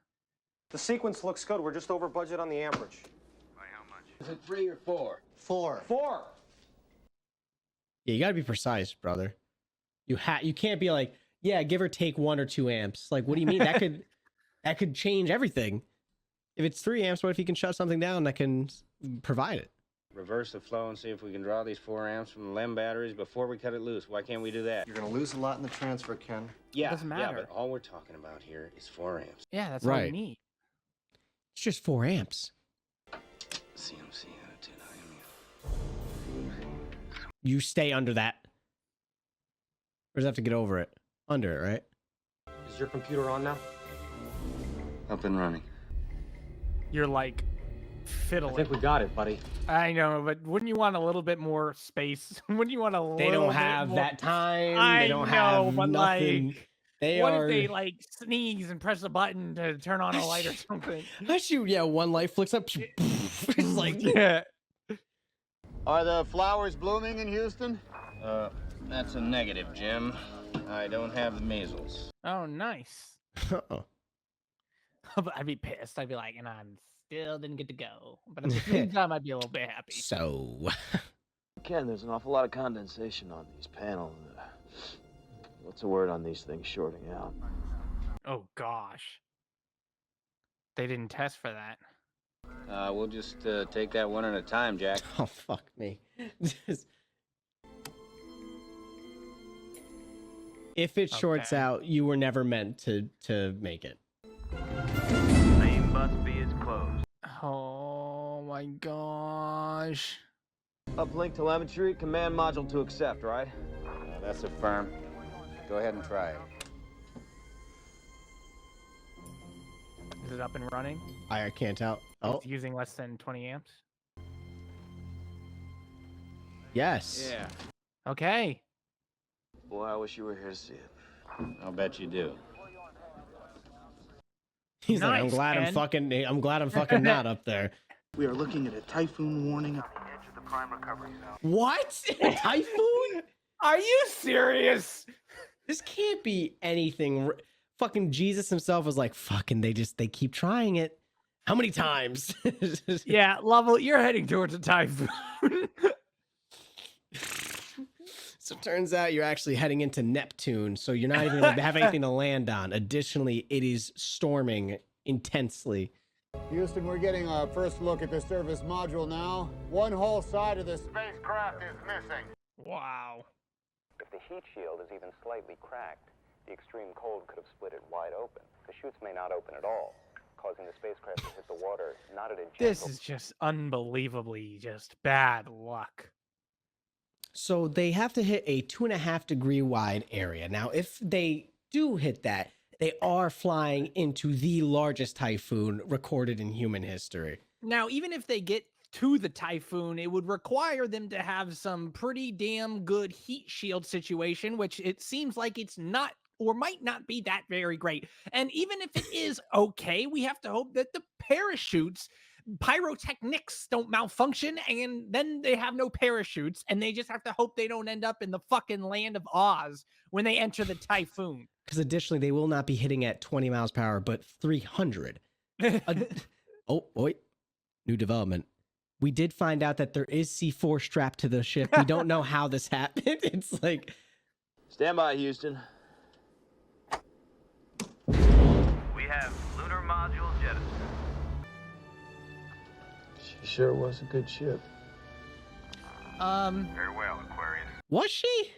The sequence looks good. We're just over budget on the amperage. By how much? Is it 3 or 4? 4. Yeah, you got to be precise, brother. You can't be like, yeah, give or take 1 or 2 amps. Like, what do you mean? That could change everything. If it's 3 amps, what if you can shut something down that can provide it? Reverse the flow and see if we can draw these 4 amps from the LEM batteries before we cut it loose. Why can't we do that? You're going to lose a lot in the transfer, Ken. Yeah, doesn't yeah, matter. but all we're talking about here is 4 amps. Yeah, that's all Right. you need. It's just 4 amps. CMC attitude, You stay under that. Or does it have to get over it? Under it, right? Is your computer on now? Up and running. You're like I fiddling. think we got it, buddy. I know, but wouldn't you want a little bit more space? Wouldn't you want a little They don't bit have more... that time. I They don't know, have but nothing. like, They what are... if they like sneeze and press a button to turn on a light or something? I shoot, yeah, one light flicks up. It's like, Yeah. Are the flowers blooming in Houston? That's a negative, Jim. I don't have the measles. Oh, nice. uh-oh. But I'd be pissed. I'd be like, and I'm still didn't get to go. But at the same time, I'd be a little bit happy. So, Ken, there's an awful lot of condensation on these panels. What's the word on these things shorting out? Oh gosh, they didn't test for that. We'll just take that one at a time, Jack. oh fuck me. If it shorts Okay. out, you were never meant to make it. Main bus B is closed. Oh my gosh. Uplink telemetry, command module to accept, right? That's a firm. Go ahead and try it. Is it up and running? I can't tell. Oh, It's using less than 20 amps. yes. Yeah. Okay. Boy, I wish you were here to see it. I'll bet you do. He's like, I'm Nice, glad Ken. I'm glad I'm fucking not up there. We are looking at a typhoon warning on the edge of the prime recovery zone. What? A typhoon? Are you serious? This can't be anything. Fucking Jesus himself was like, fucking, they keep trying it. How many times? Yeah, Lovell, you're heading towards a typhoon. So it turns out you're actually heading into Neptune, so you're not even going to have anything to land on. Additionally, it is storming intensely. Houston, we're getting our first look at the service module now. One whole side of the Spacecraft is missing. Wow. If the heat shield is even slightly cracked, the extreme cold could have split it wide open. The chutes may not open at all, causing the spacecraft to hit the water, not at a gentle... This is just unbelievably just bad luck. So they have to hit a 2.5 degree wide area. Now, if they do hit that, they are flying into the largest typhoon recorded in human history. Now, even if they get to the typhoon, it would require them to have some pretty damn good heat shield situation, which it seems like it's not or might not be that very great. And even if it is okay, we have to hope that the parachutes, pyrotechnics don't malfunction, and then they have no parachutes, and they just have to hope they don't end up in the fucking land of Oz when they enter the typhoon. Because additionally, they will not be hitting at 20 miles per hour, but 300. Oh, wait. New development. We did find out that there is C4 strapped to the ship. We don't know how this happened. It's like... Stand by, Houston. We have lunar module jettisoned. She sure was a good ship. Very well, Aquarius. Was she?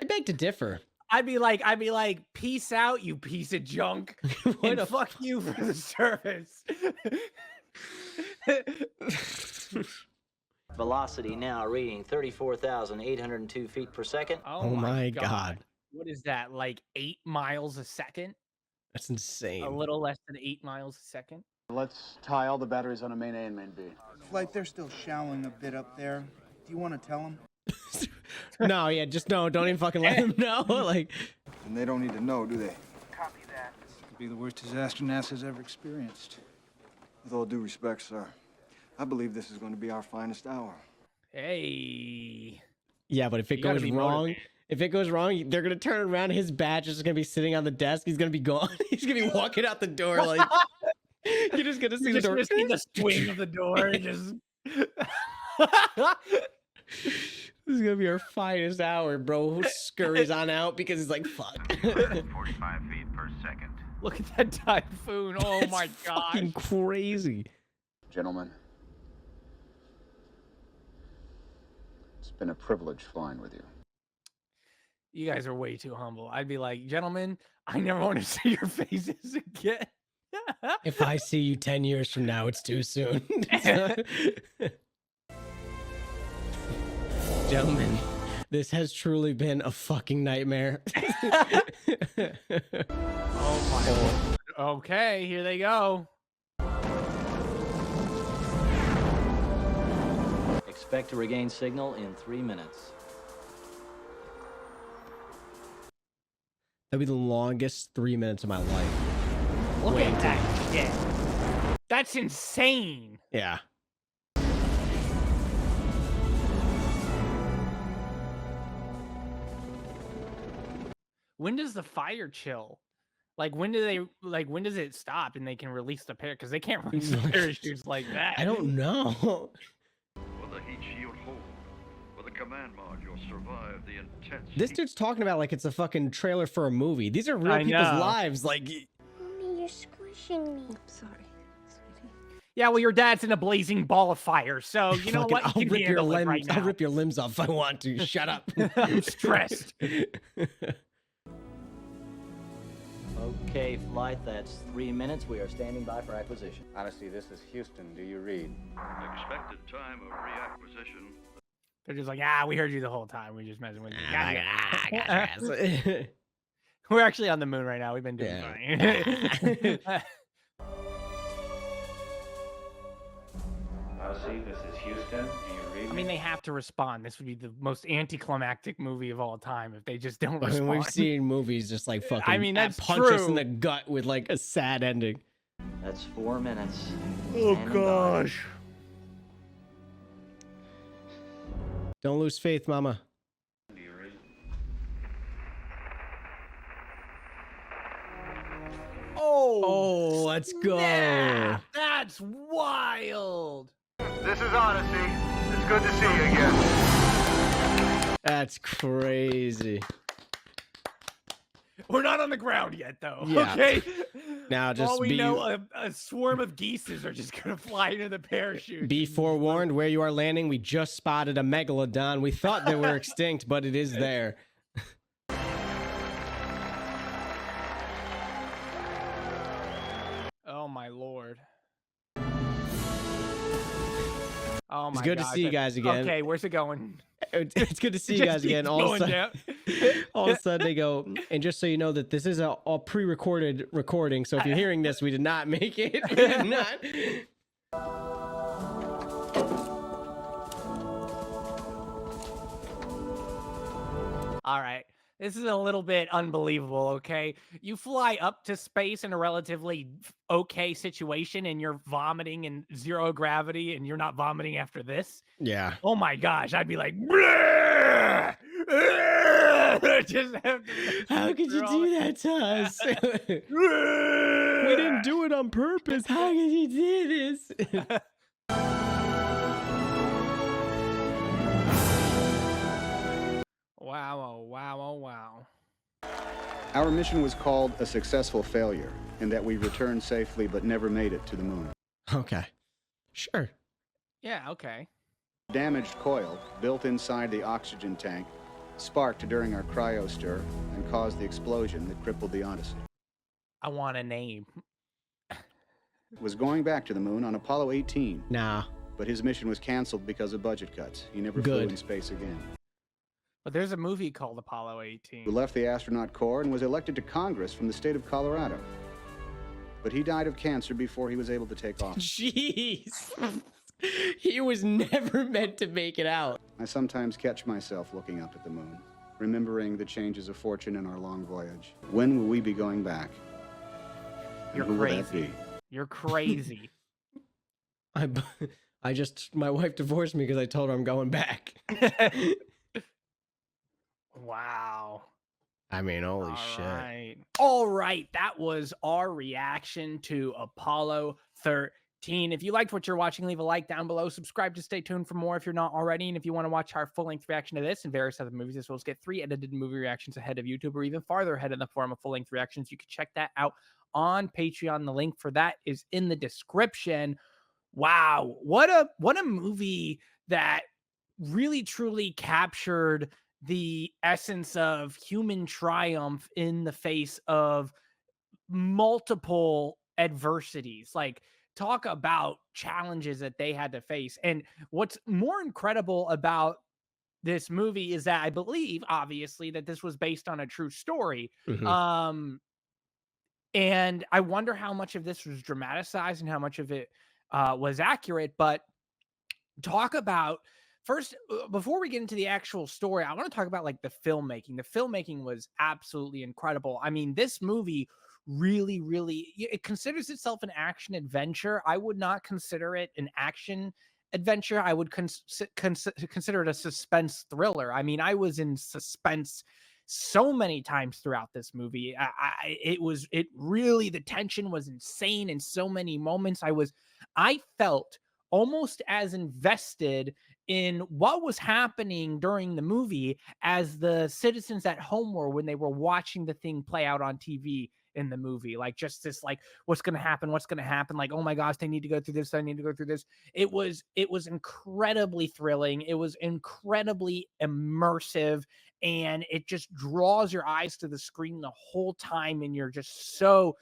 I beg to differ. I'd be like, peace out, you piece of junk, and fuck you for the service. Velocity now reading 34,802 feet per second. Oh my God. What is that, like 8 miles a second? That's insane. A little less than 8 miles a second. Let's tie all the batteries on a main A and main B. Flight, they're still showering a bit up there. Do you want to tell them? No, yeah, just no. Don't even fucking let them know. Like, And they don't need to know, do they? Copy that. Could be the worst disaster NASA's ever experienced. With all due respect, sir, I believe this is going to be our finest hour. Hey. yeah, but if it You gotta goes be wrong, they're gonna turn around. His badge is gonna be sitting on the desk. He's gonna be gone. He's gonna be walking out the door like. You're just gonna see the door. Just see the swing of the door. Just. This is gonna be our finest hour, bro. Who scurries on out because he's like, fuck. 45 feet per second. Look at that typhoon. Oh my god. Fucking crazy. Gentlemen, it's been a privilege flying with you. You guys are way too humble. I'd be like, gentlemen, I never want to see your faces again. If I see you 10 years from now, it's too soon. Gentlemen, this has truly been a fucking nightmare. Oh my god. Okay, here they go. Expect to regain signal in 3 minutes. That'd be the longest 3 minutes of my life. Look at that shit. That's insane. Yeah. When does the fire chill? Like when does it stop and they can release the pair? Because they can't release the parachutes like that. I don't know. Will the heat shield hold? Will the command module survive the intense This heat? dude's talking about like it's a fucking trailer for a movie. These are real I people's know. lives. Like, Mommy, you're squishing me. I'm sorry, sweetie. Yeah, well, your dad's in a blazing ball of fire, so you know fucking, what? You can handle it right now. I'll rip your limbs off if I want to. Shut up. I'm stressed. Okay, flight, that's 3 minutes. We are standing by for acquisition. Honestly, this is Houston. Do you read? Expected time of reacquisition. They're just like, we heard you the whole time. We're just messing with you. We're actually on the moon right now. We've been doing fine. See, this is Houston. Do you read I mean, they have to respond. This would be the most anticlimactic movie of all time if they just don't respond. I mean, we've seen movies just like fucking I mean, that's punch us in true. the gut with like a sad ending. That's 4 minutes. Oh, Standing by. gosh. Don't lose faith, mama. Do you read? Oh, let's go. snap. That's wild. This is Odyssey. It's good to see you again. That's crazy. We're not on the ground yet, though. Yeah. Okay. Now For all just we be know, a swarm of geeses are just gonna fly into the parachute. be forewarned where you are landing. We just spotted a megalodon. We thought they were extinct, but it is there. Oh my lord. Oh my It's good to gosh. see you guys again. Okay, where's it going? It's good to see you guys again. All of a sudden they go, and just so you know that this is a pre-recorded recording, so if you're hearing this, we did not make it. We did not. All right. This is a little bit unbelievable, okay? You fly up to space in a relatively okay situation and you're vomiting in zero gravity and you're not vomiting after this? Yeah. Oh my gosh, I'd be like, just how could you do that to us? We didn't do it on purpose. How could you do this? Wow, oh, wow, oh, wow. Our mission was called a successful failure, in that we returned safely but never made it to the moon. Okay. Sure. Yeah, okay. Damaged coil, built inside the oxygen tank, sparked during our cryostir and caused the explosion that crippled the Odyssey. I want a name. Was going back to the moon on Apollo 18. Nah. But his mission was canceled because of budget cuts. He never flew in space again. But there's a movie called Apollo 18. Who left the astronaut corps and was elected to Congress from the state of Colorado. But he died of cancer before he was able to take off. Jeez. He was never meant to make it out. I sometimes catch myself looking up at the moon, remembering the changes of fortune in our long voyage. When will we be going back? And You're who will that crazy. be? You're crazy. My wife divorced me because I told her I'm going back. Wow. I mean, holy shit. Right. All right. That was our reaction to Apollo 13. If you liked what you're watching, leave a like down below. Subscribe to stay tuned for more if you're not already. And if you want to watch our full-length reaction to this and various other movies, as well as get 3 edited movie reactions ahead of YouTube or even farther ahead in the form of full-length reactions, you can check that out on Patreon. The link for that is in the description. Wow. What a movie that really truly captured the essence of human triumph in the face of multiple adversities. Like, talk about challenges that they had to face. And what's more incredible about this movie is that I believe, obviously, that this was based on a true story. Mhm. And I wonder how much of this was dramatized and how much of it was accurate. But talk about first, before we get into the actual story, I want to talk about like the filmmaking. The filmmaking was absolutely incredible. I mean, this movie really, it considers itself an action adventure. I would not consider it an action adventure. I would consider it a suspense thriller. I mean, I was in suspense so many times throughout this movie. It really, the tension was insane in so many moments. I felt almost as invested in what was happening during the movie as the citizens at home were when they were watching the thing play out on TV in the movie. Like, just this, like, what's going to happen? What's going to happen? Like, oh my gosh, they need to go through this. I need to go through this. It was incredibly thrilling. It was incredibly immersive, and it just draws your eyes to the screen the whole time. And you're just so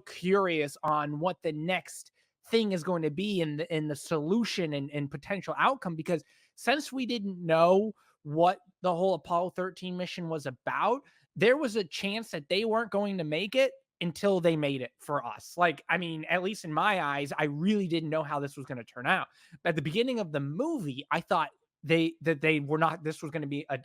curious on what the next thing is going to be in the solution and potential outcome, because since we didn't know what the whole Apollo 13 mission was about, there was a chance that they weren't going to make it until they made it for us. Like, I mean, at least in my eyes, I really didn't know how this was going to turn out. At the beginning of the movie, I thought they were not, this was going to be a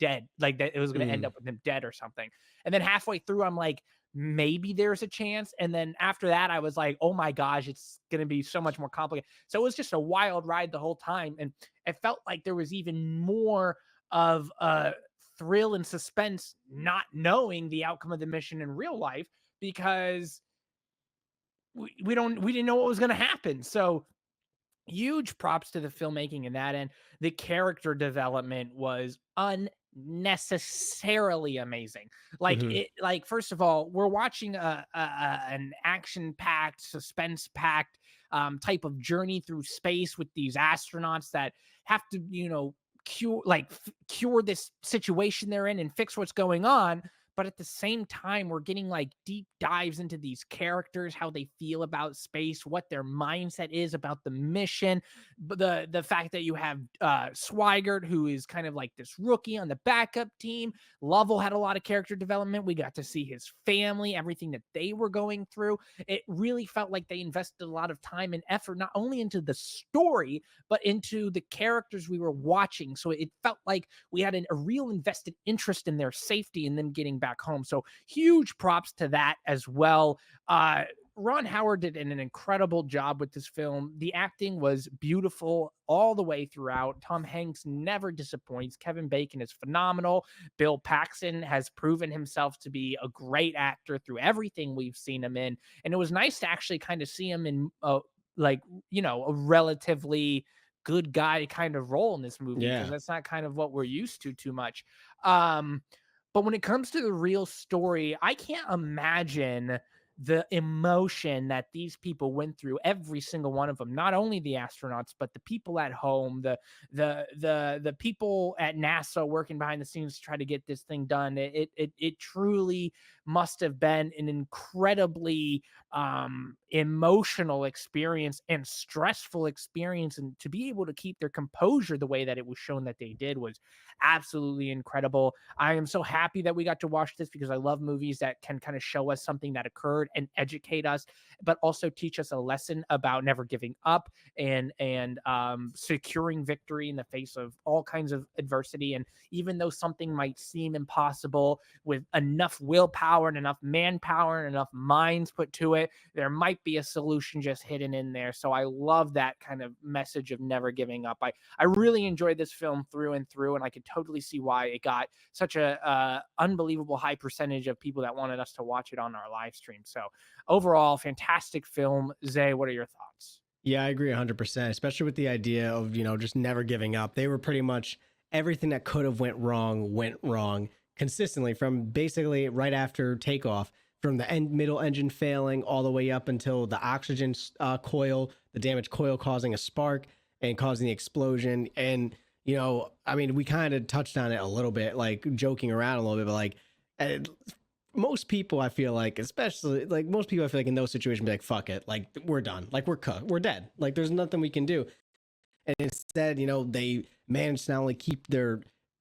dead, like that it was going to end up with them dead or something. And then halfway through, I'm like, maybe there's a chance. And then after that, I was like, oh my gosh, it's going to be so much more complicated. So it was just a wild ride the whole time. And it felt like there was even more of a thrill and suspense not knowing the outcome of the mission in real life, because we didn't know what was going to happen. So huge props to the filmmaking in that end. The character development was unnecessarily amazing. Mhm. Like first of all, we're watching an action-packed, suspense-packed type of journey through space with these astronauts that have to, cure this situation they're in and fix what's going on. But at the same time, we're getting like deep dives into these characters, how they feel about space, what their mindset is about the mission. But the fact that you have Swigert, who is kind of like this rookie on the backup team. Lovell had a lot of character development. We got to see his family, everything that they were going through. It really felt like they invested a lot of time and effort, not only into the story, but into the characters we were watching. So it felt like we had a real invested interest in their safety and them getting back home. So huge props to that as well. Ron Howard did an incredible job with this film. The acting was beautiful all the way throughout. Tom Hanks never disappoints. Kevin Bacon is phenomenal. Bill Paxton has proven himself to be a great actor through everything we've seen him in. And it was nice to actually kind of see him in a relatively good guy kind of role in this movie, because Yeah. that's not kind of what we're used to too much. But when it comes to the real story, I can't imagine the emotion that these people went through, every single one of them, not only the astronauts but the people at home, the people at NASA working behind the scenes to try to get this thing done. It truly must have been an incredibly emotional experience and stressful experience, and to be able to keep their composure the way that it was shown that they did was absolutely incredible. I am so happy that we got to watch this, because I love movies that can kind of show us something that occurred and educate us, but also teach us a lesson about never giving up and securing victory in the face of all kinds of adversity. And even though something might seem impossible, with enough willpower and enough manpower and enough minds put to it, there might be a solution just hidden in there. So I love that kind of message of never giving up. I really enjoyed this film through and through, and I could totally see why it got such a unbelievable high percentage of people that wanted us to watch it on our live stream. So overall, fantastic film. Zay, what are your thoughts? Yeah, I agree 100%, especially with the idea of, just never giving up. They were pretty much everything that could have went wrong consistently, from basically right after takeoff, from the middle engine failing all the way up until the oxygen coil, the damaged coil causing a spark and causing the explosion. And, I mean, we kind of touched on it a little bit, like joking around a little bit, but like, most people, I feel like, especially like most people, I feel like in those situations, be like, fuck it, like we're done, like we're cooked, we're dead, like there's nothing we can do. And instead, they managed to not only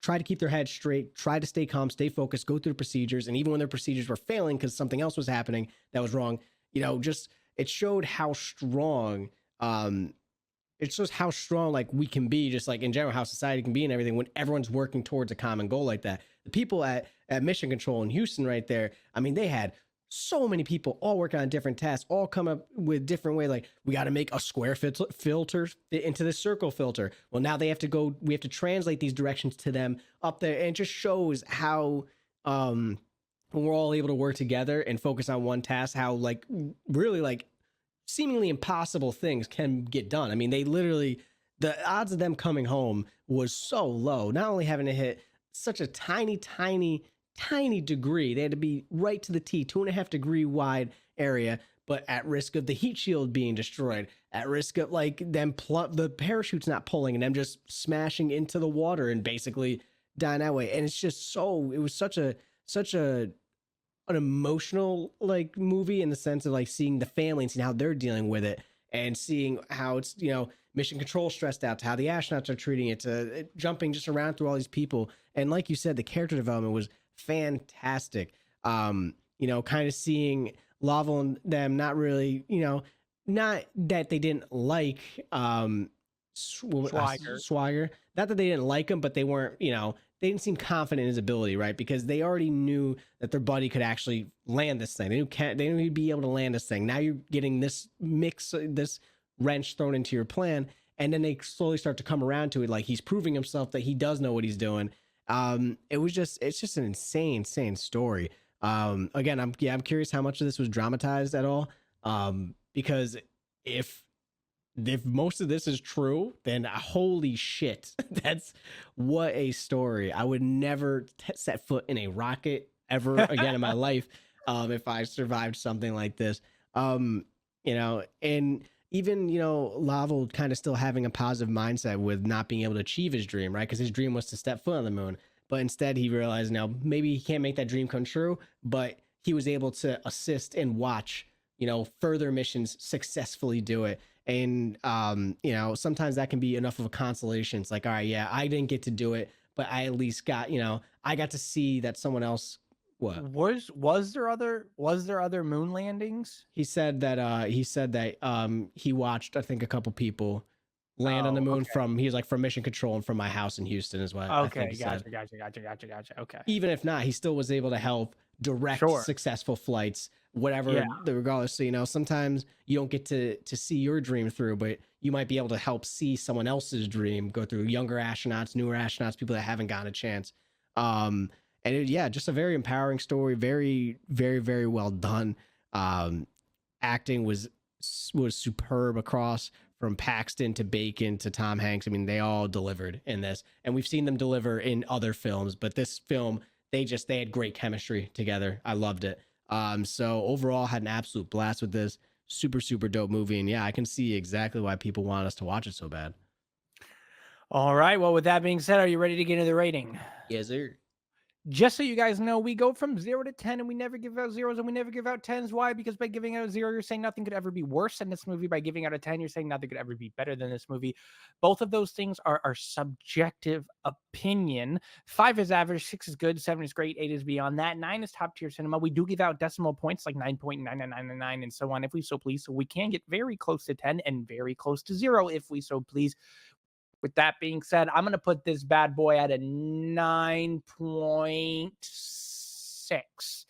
try to keep their head straight, try to stay calm, stay focused, go through the procedures. And even when their procedures were failing because something else was happening that was wrong, just it showed how strong, it shows how strong like we can be, just like in general, how society can be and everything when everyone's working towards a common goal like that. The people at Mission Control in Houston right there, I mean, they had so many people all working on different tasks, all come up with different ways. Like, we got to make a square filter fit into this circle filter. Well, now we have to translate these directions to them up there. And it just shows how, when we're all able to work together and focus on one task, how like really like seemingly impossible things can get done. I mean, the odds of them coming home was so low. Not only having to hit such a tiny degree, they had to be right to the T, 2.5 degree wide area, but at risk of the heat shield being destroyed, at risk of like them the parachute's not pulling and them just smashing into the water and basically dying that way. And it's just it was such an emotional like movie, in the sense of like seeing the family and seeing how they're dealing with it, and seeing how it's, Mission Control stressed out, to how the astronauts are treating it, to jumping just around through all these people. And like you said, the character development was fantastic. Kind of seeing Lovell and them not really, not that they didn't like Swigert. Not that they didn't like him, but they weren't, they didn't seem confident in his ability, right? Because they already knew that their buddy could actually land this thing. They knew he'd be able to land this thing. Now you're getting this this wrench thrown into your plan, and then they slowly start to come around to it. Like, he's proving himself that he does know what he's doing. It's just an insane story. Again, I'm curious how much of this was dramatized at all. Because if if most of this is true, then holy shit, that's what a story. I would never set foot in a rocket ever again in my life if I survived something like this. And even, Laval kind of still having a positive mindset with not being able to achieve his dream, right? Because his dream was to step foot on the moon. But instead he realized, maybe he can't make that dream come true, but he was able to assist and watch, further missions successfully do it. And, sometimes that can be enough of a consolation. It's like, all right, yeah, I didn't get to do it, but I at least got, I got to see that someone else. What was there other moon landings? He said that he watched, I think, a couple people land on the moon from mission control and from my house in Houston is what I think he said. Gotcha. Okay. Even if not, he still was able to help direct successful flights, whatever, regardless. So, sometimes you don't get to see your dream through, but you might be able to help see someone else's dream go through. Younger astronauts, newer astronauts, people that haven't gotten a chance. Just a very empowering story. Very, very, very well done. Acting was superb across from Paxton to Bacon to Tom Hanks. I mean, they all delivered in this, and we've seen them deliver in other films, but this film, they had great chemistry together. I loved it. So overall, had an absolute blast with this. Super, super dope movie. And yeah, I can see exactly why people want us to watch it so bad. All right. Well, with that being said, are you ready to get into the rating? Yes, sir. Just so you guys know, we go from 0 to 10 and we never give out zeros and we never give out 10s. Why? Because by giving out a 0, you're saying nothing could ever be worse than this movie. By giving out a 10, you're saying nothing could ever be better than this movie. Both of those things are our subjective opinion. 5 is average, 6 is good, 7 is great, 8 is beyond that, 9 is top tier cinema. We do give out decimal points like 9.9999 and so on if we so please. So we can get very close to 10 and very close to 0 if we so please. With that being said, I'm going to put this bad boy at a 9.6.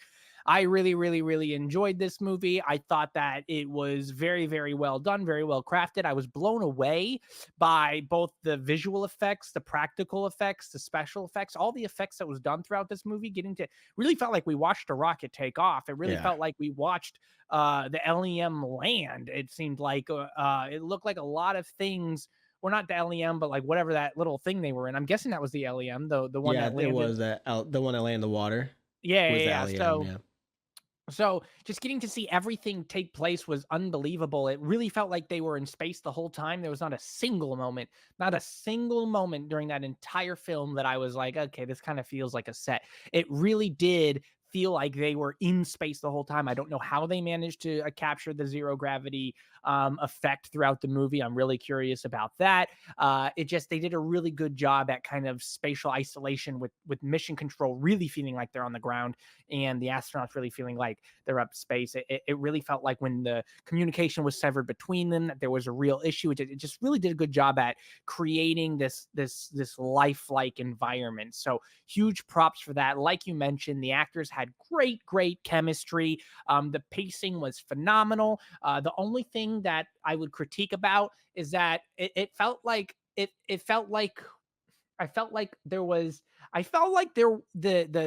I really, really, really enjoyed this movie. I thought that it was very, very well done, very well crafted. I was blown away by both the visual effects, the practical effects, the special effects, all the effects that was done throughout this movie. Really felt like we watched a rocket take off. It really felt like we watched the LEM land. It seemed like it looked like a lot of things. Well, not the LEM, but like whatever that little thing they were in. I'm guessing that was the LEM, the one that landed. It was the one that landed in the water. Yeah. LEM, So just getting to see everything take place was unbelievable. It really felt like they were in space the whole time. There was not a single moment during that entire film that I was like, okay, this kind of feels like a set. It really did feel like they were in space the whole time. I don't know how they managed to capture the zero gravity effect throughout the movie. I'm really curious about that. They did a really good job at kind of spatial isolation with mission control really feeling like they're on the ground and the astronauts really feeling like they're up space. It really felt like when the communication was severed between them, that there was a real issue. It just really did a good job at creating this lifelike environment. So huge props for that. Like you mentioned, the actors had great chemistry. The pacing was phenomenal. The only thing that I would critique about is that I felt like the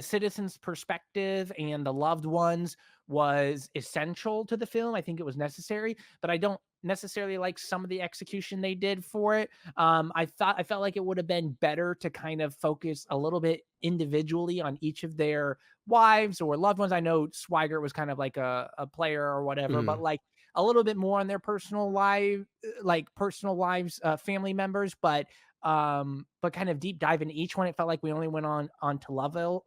citizens' perspective and the loved ones was essential to the film. I think it was necessary, but I don't necessarily like some of the execution they did for it. I felt like it would have been better to kind of focus a little bit individually on each of their wives or loved ones. I know Swigert was kind of like a player or whatever, but like a little bit more on their personal lives, family members, but kind of deep dive into each one. It felt like we only went on to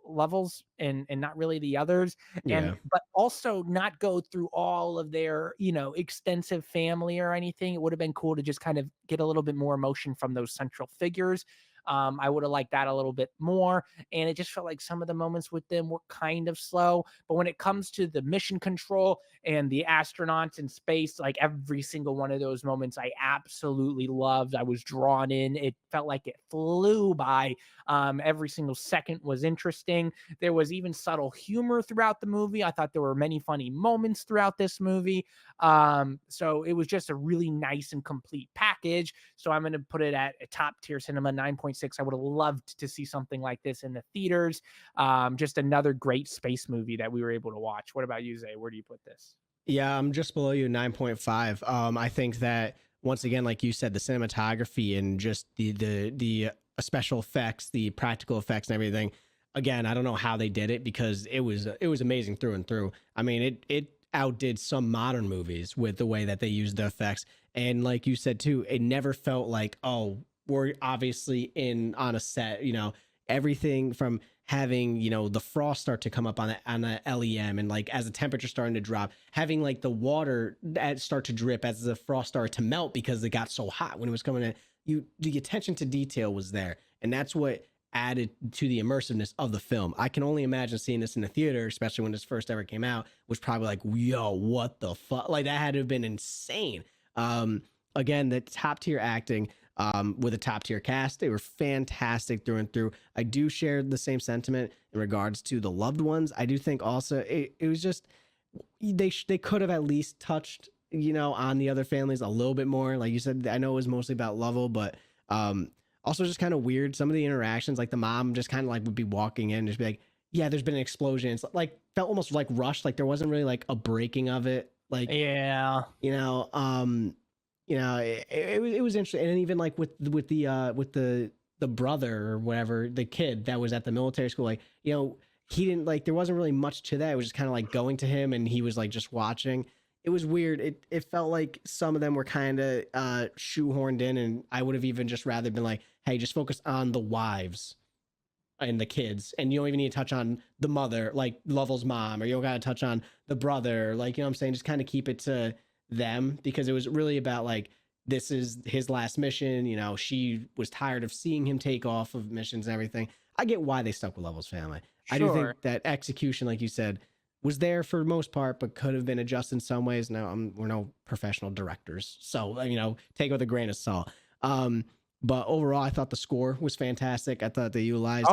levels and not really the others. But also not go through all of their, extensive family or anything. It would have been cool to just kind of get a little bit more emotion from those central figures. I would have liked that a little bit more. And it just felt like some of the moments with them were kind of slow. But when it comes to the mission control and the astronauts in space, like every single one of those moments, I absolutely loved. I was drawn in. It felt like it flew by. Every single second was interesting. There was even subtle humor throughout the movie. I thought there were many funny moments throughout this movie. So it was just a really nice and complete package. So I'm going to put it at a top tier cinema, 9.6. I would have loved to see something like this in the theaters. Just another great space movie that we were able to watch. What about you, Zay? Where do you put this? Yeah, I'm just below you, 9.5. I think that once again, like you said, the cinematography and just the special effects, the practical effects and everything. Again, I don't know how they did it because it was amazing through and through. I mean, it outdid some modern movies with the way that they used the effects. And like you said too, it never felt like, oh, we're obviously on a set, everything from having, the frost start to come up on a LEM, and like as the temperature starting to drop, having like the water that start to drip as the frost started to melt because it got so hot when it was coming in. The attention to detail was there, and that's what added to the immersiveness of the film. I can only imagine seeing this in the theater, especially when this first ever came out, was probably like, yo, what the fuck? Like that had to have been insane. Again, the top tier acting, with a top tier cast. They were fantastic through and through. I do share the same sentiment in regards to the loved ones. I do think also it was just, they could have at least touched, on the other families a little bit more. Like you said, I know it was mostly about Lovell, but also just kind of weird. Some of the interactions, like the mom just kind of like would be walking in and just be like, yeah, there's been an explosion. It's like felt almost like rushed. Like there wasn't really like a breaking of it. Like, yeah, it was interesting. And even like with the brother or whatever, the kid that was at the military school, like, he didn't like, there wasn't really much to that. It was just kind of like going to him and he was like just watching. It was weird. It felt like some of them were kind of shoehorned in, and I would have even just rather been like, hey, just focus on the wives and the kids, and you don't even need to touch on the mother, like Lovell's mom, or you don't got to touch on the brother, like, what I'm saying, just kind of keep it to them, because it was really about like, this is his last mission. She was tired of seeing him take off of missions and everything. I get why they stuck with Lovell's family. Sure. I do think that execution, like you said, was there for the most part, but could have been adjusted in some ways. Now, we're no professional directors, so take it with a grain of salt. But overall, I thought the score was fantastic. I thought they utilized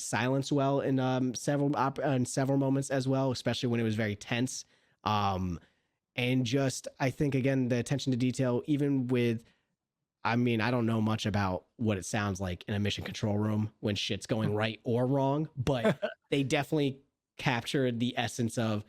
silence well in several moments as well, especially when it was very tense. And just, I think, again, the attention to detail, even with, I mean, I don't know much about what it sounds like in a mission control room when shit's going right or wrong, but they definitely captured the essence of,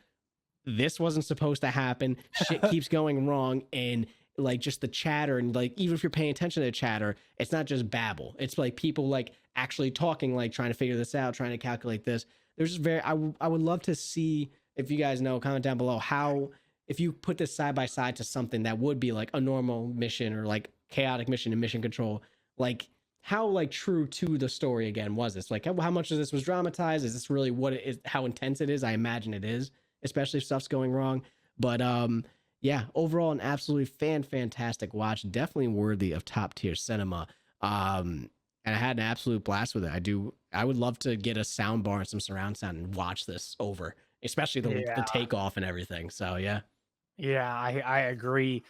this wasn't supposed to happen. Shit keeps going wrong. And like just the chatter, and like, even if you're paying attention to the chatter, it's not just babble. It's like people like actually talking, like trying to figure this out, trying to calculate this. There's just I would love to see, if you guys know, comment down below how, if you put this side by side to something that would be like a normal mission or like chaotic mission in mission control, like how like true to the story again was this? Like how much of this was dramatized? Is this really what it is, how intense it is? I imagine it is, especially if stuff's going wrong. But yeah, overall an absolutely fantastic watch, definitely worthy of top tier cinema. And I had an absolute blast with it. I would love to get a sound bar and some surround sound and watch this over, especially the takeoff and everything. So yeah. Yeah, I agree.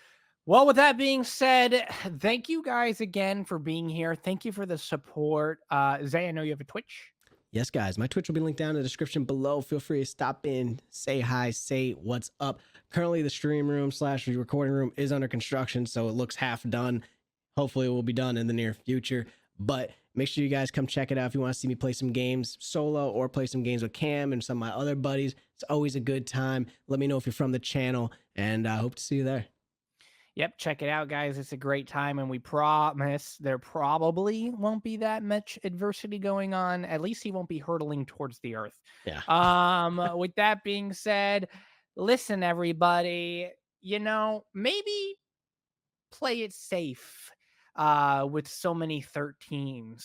Well, with that being said, thank you guys again for being here. Thank you for the support. Zay, I know you have a Twitch. Yes, guys, my Twitch will be linked down in the description below. Feel free to stop in, say hi, say what's up. Currently, the stream room / recording room is under construction, so it looks half done. Hopefully, it will be done in the near future. But make sure you guys come check it out if you want to see me play some games solo or play some games with Cam and some of my other buddies. It's always a good time. Let me know if you're from the channel, and I hope to see you there. Yep, check it out, guys. It's a great time, and we promise there probably won't be that much adversity going on. At least he won't be hurtling towards the earth. Yeah. With that being said, listen, everybody, maybe play it safe with so many 13s.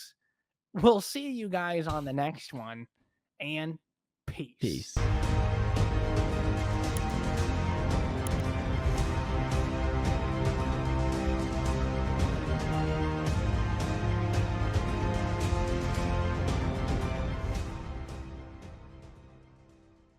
We'll see you guys on the next one, and peace.